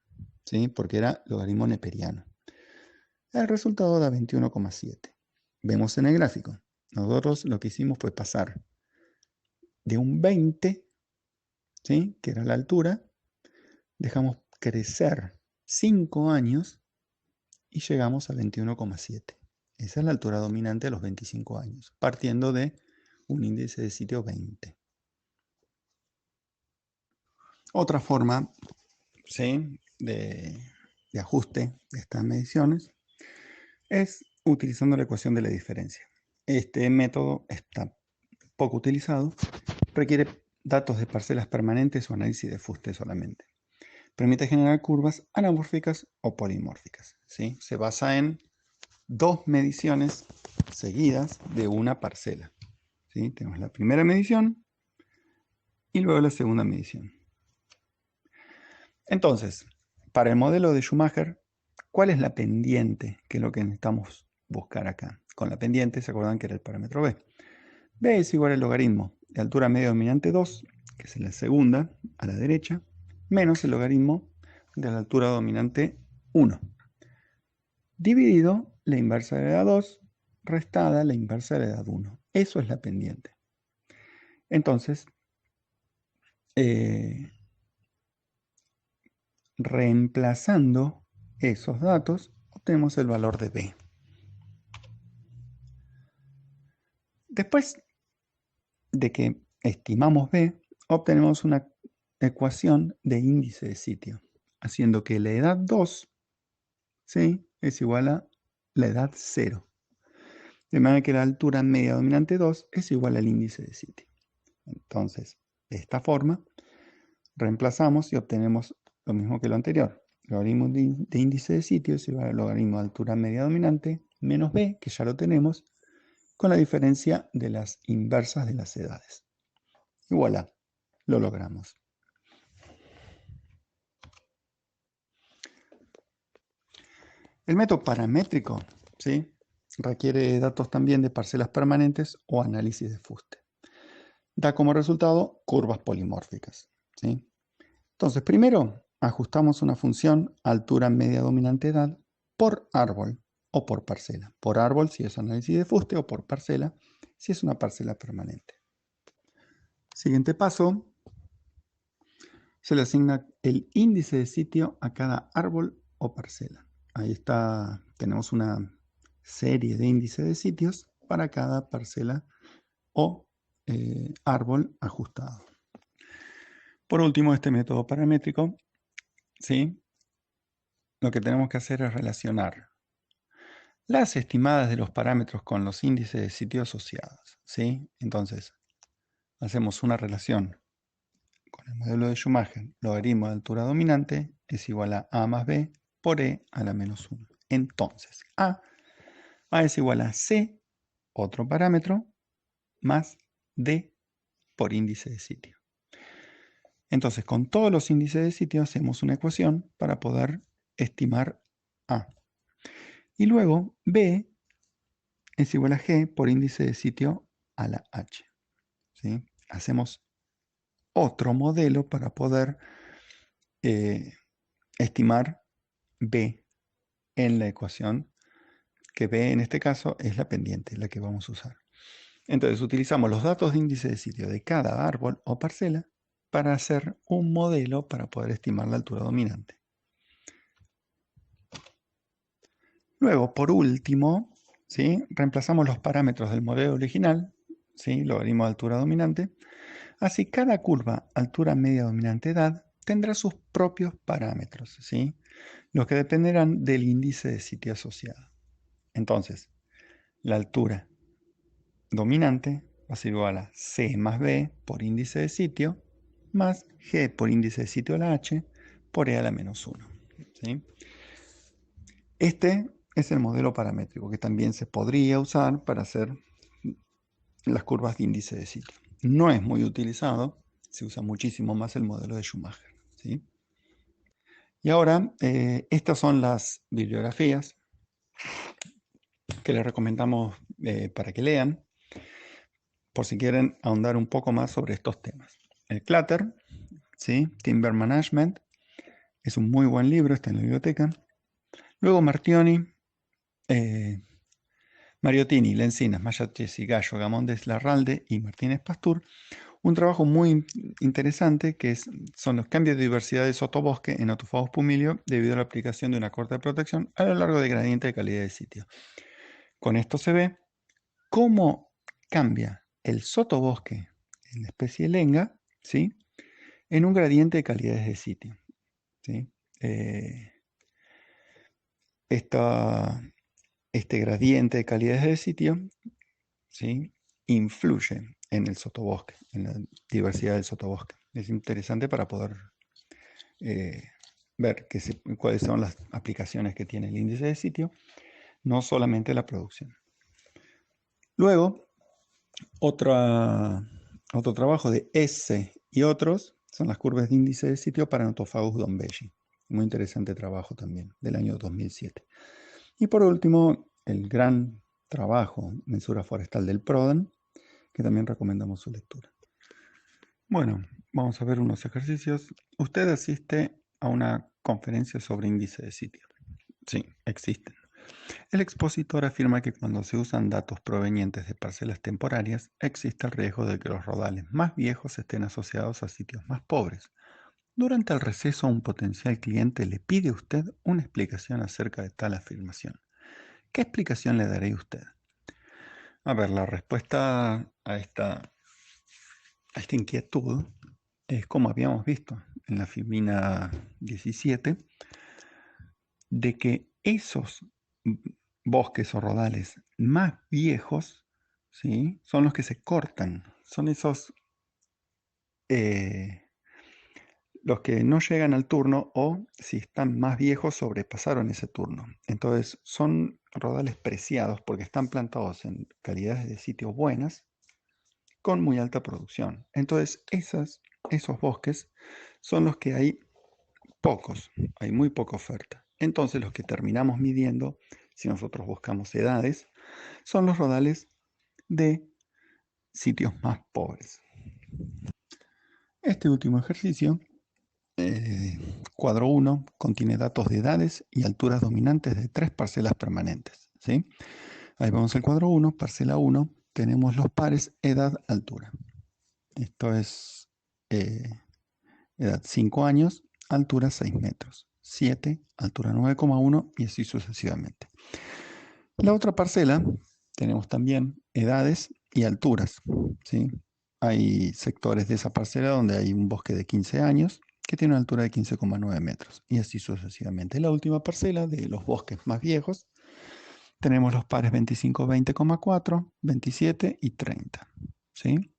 ¿sí?, porque era logaritmo neperiano. El resultado da 21,7. Vemos en el gráfico. Nosotros lo que hicimos fue pasar de un 20, ¿sí?, que era la altura, dejamos crecer 5 años y llegamos a 21,7. Esa es la altura dominante a los 25 años, partiendo de un índice de sitio 20. Otra forma, ¿sí?, de ajuste de estas mediciones es utilizando la ecuación de la diferencia. Este método está poco utilizado, requiere datos de parcelas permanentes o análisis de fuste solamente. Permite generar curvas anamórficas o polimórficas, ¿sí? Se basa en dos mediciones seguidas de una parcela, ¿sí? Tenemos la primera medición y luego la segunda medición. Entonces, para el modelo de Schumacher, ¿cuál es la pendiente? Que es lo que necesitamos buscar acá. Con la pendiente, ¿se acuerdan que era el parámetro B? B es igual al logaritmo de altura media dominante 2, que es la segunda, a la derecha, menos el logaritmo de la altura dominante 1, dividido la inversa de la edad 2, restada la inversa de la edad 1. Eso es la pendiente. Entonces, reemplazando esos datos, obtenemos el valor de B. Después de que estimamos B, obtenemos una ecuación de índice de sitio, haciendo que la edad 2, ¿sí?, es igual a la edad 0. De manera que la altura media dominante 2 es igual al índice de sitio. Entonces, de esta forma, reemplazamos y obtenemos lo mismo que lo anterior. El logaritmo de índice de sitio es igual al logaritmo de altura media dominante menos B, que ya lo tenemos, con la diferencia de las inversas de las edades. Y voilà, lo logramos. El método paramétrico, ¿sí?, requiere datos también de parcelas permanentes o análisis de fuste. Da como resultado curvas polimórficas, ¿sí? Entonces, primero ajustamos una función altura media dominante edad por árbol o por parcela. Por árbol si es análisis de fuste o por parcela si es una parcela permanente. Siguiente paso, se le asigna el índice de sitio a cada árbol o parcela. Ahí está, tenemos una serie de índices de sitios para cada parcela o árbol ajustado. Por último, este método paramétrico, ¿sí?, lo que tenemos que hacer es relacionar las estimadas de los parámetros con los índices de sitio asociados, ¿sí? Entonces, hacemos una relación con el modelo de Schumacher. Logaritmo de altura dominante es igual a más B por E a la menos 1. Entonces, A es igual a C, otro parámetro, más D por índice de sitio. Entonces, con todos los índices de sitio hacemos una ecuación para poder estimar A. Y luego B es igual a G por índice de sitio a la H, ¿sí? Hacemos otro modelo para poder estimar B en la ecuación, que B en este caso es la pendiente, la que vamos a usar. Entonces utilizamos los datos de índice de sitio de cada árbol o parcela para hacer un modelo para poder estimar la altura dominante. Luego, por último, ¿sí?, reemplazamos los parámetros del modelo original, ¿sí?, logaritmo de altura dominante. Así, cada curva altura media dominante edad tendrá sus propios parámetros, ¿sí? Los que dependerán del índice de sitio asociado. Entonces, la altura dominante va a ser igual a C más B por índice de sitio, más G por índice de sitio a la H, por E a la menos 1. ¿Sí? Este es el modelo paramétrico que también se podría usar para hacer las curvas de índice de sitio. No es muy utilizado, se usa muchísimo más el modelo de Schumacher. ¿Sí? Y ahora, estas son las bibliografías que les recomendamos para que lean, por si quieren ahondar un poco más sobre estos temas. El Clutter, ¿sí? Timber Management, es un muy buen libro, está en la biblioteca. Luego Martioni, Mariottini, Lencinas, Mayachesi, Gallo, Gamondes, Larralde y Martínez Pastur, un trabajo muy interesante que son los cambios de diversidad de sotobosque en Autophagous pumilio debido a la aplicación de una corta de protección a lo largo del gradiente de calidad de sitio. Con esto se ve cómo cambia el sotobosque en la especie lenga, ¿sí? En un gradiente de calidades de sitio. ¿Sí? Este gradiente de calidades de sitio, ¿sí? Influye en el sotobosque, en la diversidad del sotobosque. Es interesante para poder ver cuáles son las aplicaciones que tiene el índice de sitio, no solamente la producción. Luego, otro trabajo de S y otros son las curvas de índice de sitio para Autophagous dombelli. Muy interesante trabajo también, del año 2007. Y por último, el gran trabajo, Mensura Forestal del Prodan, que también recomendamos su lectura. Bueno, vamos a ver unos ejercicios. Usted asiste a una conferencia sobre índice de sitio. Sí, existen. El expositor afirma que cuando se usan datos provenientes de parcelas temporarias, existe el riesgo de que los rodales más viejos estén asociados a sitios más pobres. Durante el receso, un potencial cliente le pide a usted una explicación acerca de tal afirmación. ¿Qué explicación le daré a usted? A ver, la respuesta a esta inquietud es como habíamos visto en la Fimina 17, de que esos bosques o rodales más viejos, ¿sí? Son los que se cortan, son esos los que no llegan al turno o si están más viejos sobrepasaron ese turno. Entonces son rodales preciados porque están plantados en calidades de sitio buenas con muy alta producción. Entonces esos bosques son los que hay pocos, hay muy poca oferta. Entonces los que terminamos midiendo, si nosotros buscamos edades, son los rodales de sitios más pobres. Este último ejercicio, cuadro 1, contiene datos de edades y alturas dominantes de 3 parcelas permanentes. ¿Sí? Ahí vamos al cuadro 1, parcela 1, tenemos los pares edad-altura. Esto es edad 5 años, altura 6 metros. 7, altura 9,1 y así sucesivamente. La otra parcela tenemos también edades y alturas. ¿Sí? Hay sectores de esa parcela donde hay un bosque de 15 años que tiene una altura de 15,9 metros y así sucesivamente. La última parcela de los bosques más viejos tenemos los pares 25, 20,4, 27 y 30. ¿Sí?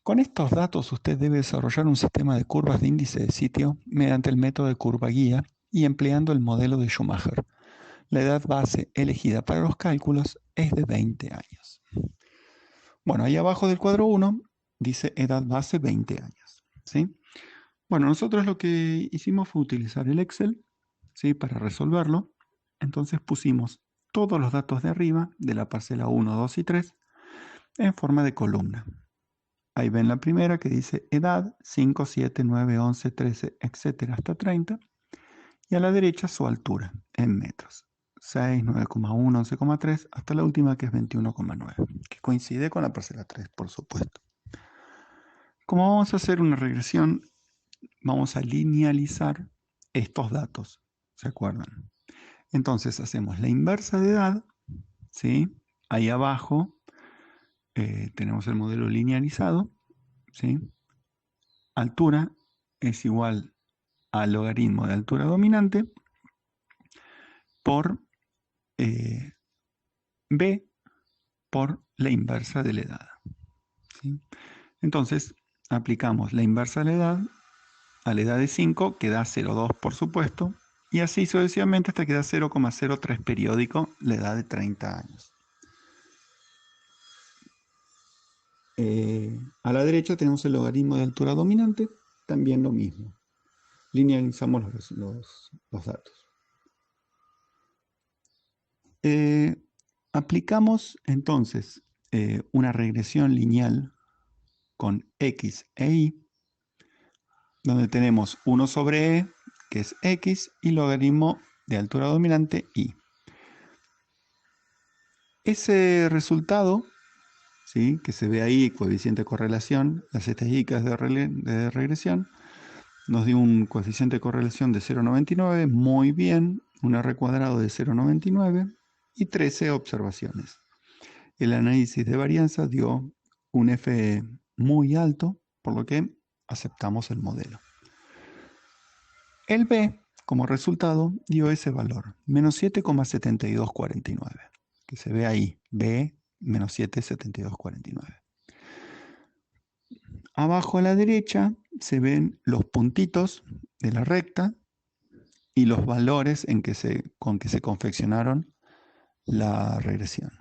Con estos datos usted debe desarrollar un sistema de curvas de índice de sitio mediante el método de curva guía y empleando el modelo de Schumacher. La edad base elegida para los cálculos es de 20 años. Bueno, ahí abajo del cuadro 1 dice edad base 20 años. ¿Sí? Bueno, nosotros lo que hicimos fue utilizar el Excel, ¿sí? Para resolverlo. Entonces pusimos todos los datos de arriba de la parcela 1, 2 y 3 en forma de columna. Ahí ven la primera que dice edad 5, 7, 9, 11, 13, etcétera, hasta 30. Y a la derecha su altura en metros. 6, 9,1, 11,3, hasta la última que es 21,9, que coincide con la parcela 3, por supuesto. Como vamos a hacer una regresión, vamos a linealizar estos datos, ¿se acuerdan? Entonces hacemos la inversa de edad, ¿sí? Ahí abajo tenemos el modelo linealizado, ¿sí? Altura es igual al logaritmo de altura dominante por B por la inversa de la edad. ¿Sí? Entonces, aplicamos la inversa de la edad a la edad de 5, que da 0,2 por supuesto, y así sucesivamente hasta que da 0,03 periódico la edad de 30 años. A la derecha tenemos el logaritmo de altura dominante, también lo mismo. Linealizamos los datos. Aplicamos entonces una regresión lineal con X e Y, donde tenemos 1 sobre E, que es X, y logaritmo de altura dominante Y. Ese resultado, ¿sí?, que se ve ahí, coeficiente de correlación, las estadísticas de regresión, nos dio un coeficiente de correlación de 0,99, muy bien, un R cuadrado de 0,99 y 13 observaciones. El análisis de varianza dio un F muy alto, por lo que aceptamos el modelo. El B, como resultado, dio ese valor, menos 7,7249, que se ve ahí, B, menos 7,7249. Abajo a la derecha se ven los puntitos de la recta y los valores con que se confeccionaron la regresión.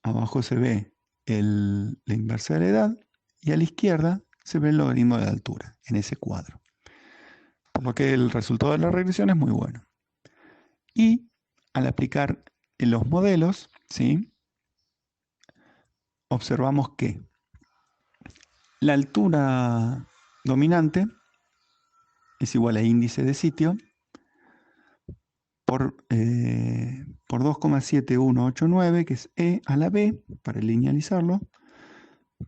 Abajo se ve la inversa de la edad y a la izquierda se ve el logaritmo de la altura en ese cuadro. Por lo que el resultado de la regresión es muy bueno. Y al aplicar en los modelos, ¿sí?, observamos que la altura dominante es igual a índice de sitio por 2,7189, que es E a la B, para linealizarlo,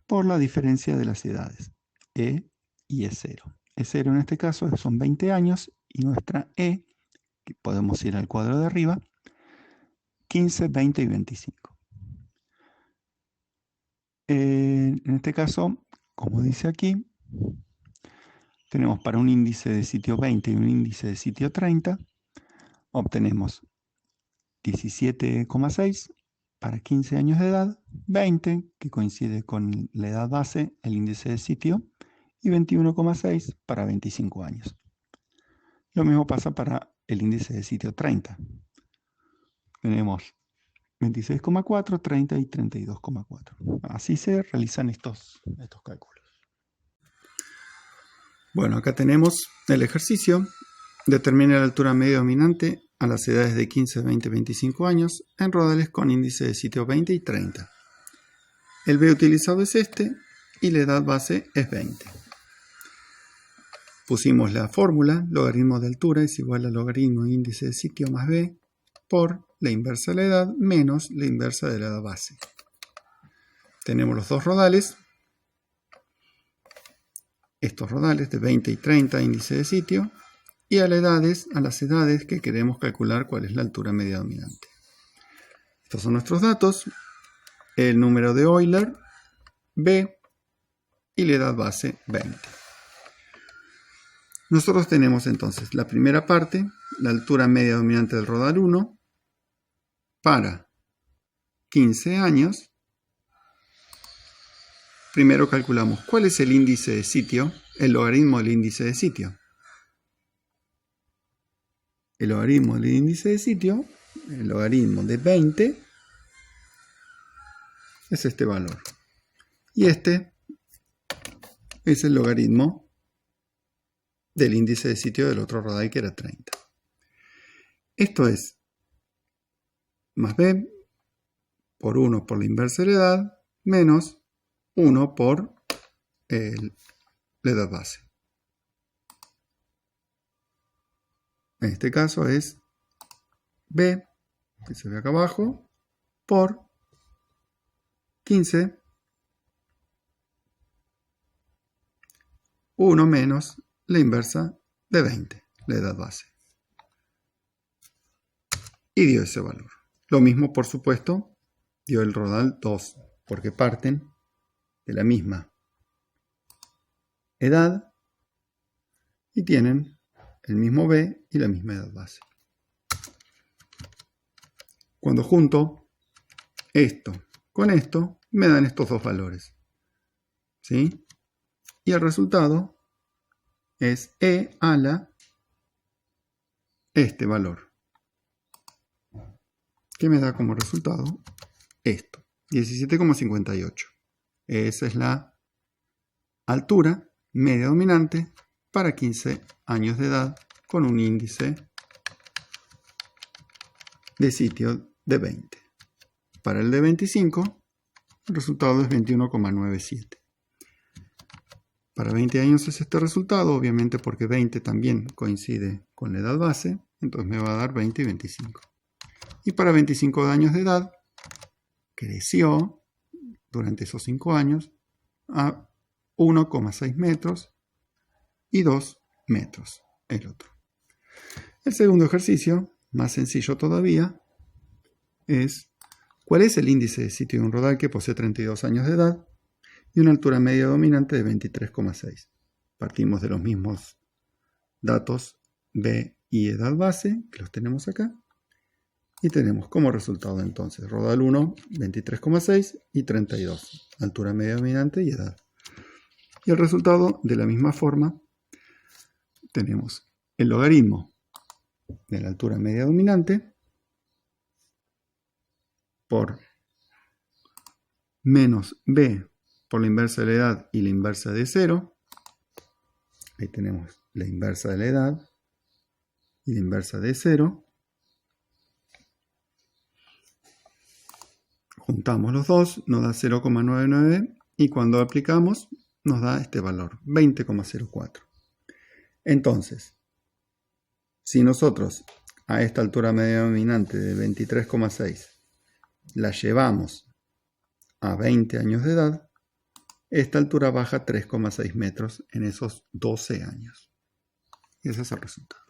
por la diferencia de las edades, E y E0. E0 en este caso son 20 años y nuestra E, que podemos ir al cuadro de arriba, 15, 20 y 25. En este caso, como dice aquí, tenemos para un índice de sitio 20 y un índice de sitio 30, obtenemos 17,6 para 15 años de edad, 20, que coincide con la edad base, el índice de sitio, y 21,6 para 25 años. Lo mismo pasa para el índice de sitio 30. Tenemos 26,4, 30 y 32,4. Así se realizan estos cálculos. Bueno, acá tenemos el ejercicio. Determina la altura media dominante a las edades de 15, 20 y 25 años en rodales con índice de sitio 20 y 30. El B utilizado es este y la edad base es 20. Pusimos la fórmula, logaritmo de altura es igual al logaritmo índice de sitio más B por la inversa de la edad menos la inversa de la edad base. Tenemos los dos rodales, estos rodales de 20 y 30 índice de sitio, y a las edades que queremos calcular cuál es la altura media dominante. Estos son nuestros datos, el número de Euler, B, y la edad base, 20. Nosotros tenemos entonces la primera parte, la altura media dominante del rodal 1, para 15 años. Primero calculamos cuál es el índice de sitio, el logaritmo del índice de sitio. El logaritmo del índice de sitio, el logaritmo de 20, es este valor. Y este es el logaritmo del índice de sitio del otro rodal, que era 30. Esto es más B por 1 por la inversa de la edad, menos 1 por la edad base. En este caso es B, que se ve acá abajo, por 15, 1 menos la inversa de 20, la edad base. Y dio ese valor. Lo mismo, por supuesto, dio el rodal 2, porque parten de la misma edad y tienen el mismo B y la misma edad base. Cuando junto esto con esto, me dan estos dos valores. ¿Sí? Y el resultado es E a la este valor, que me da como resultado esto, 17,58. Esa es la altura media dominante para 15 años de edad con un índice de sitio de 20. Para el de 25, el resultado es 21,97. Para 20 años es este resultado, obviamente porque 20 también coincide con la edad base, entonces me va a dar 20 y 25. Y para 25 años de edad, creció durante esos 5 años a 1,6 metros y 2 metros el otro. El segundo ejercicio, más sencillo todavía, es ¿cuál es el índice de sitio de un rodal que posee 32 años de edad y una altura media dominante de 23,6? Partimos de los mismos datos B y edad base, que los tenemos acá, y tenemos como resultado entonces rodal 1, 23,6 y 32, altura media dominante y edad. Y el resultado, de la misma forma, tenemos el logaritmo de la altura media dominante por menos B por la inversa de la edad y la inversa de 0. Ahí tenemos la inversa de la edad y la inversa de 0. Juntamos los dos, nos da 0,99 y cuando aplicamos nos da este valor, 20,04. Entonces, si nosotros a esta altura media dominante de 23,6 la llevamos a 20 años de edad, esta altura baja 3,6 metros en esos 12 años. Y ese es el resultado.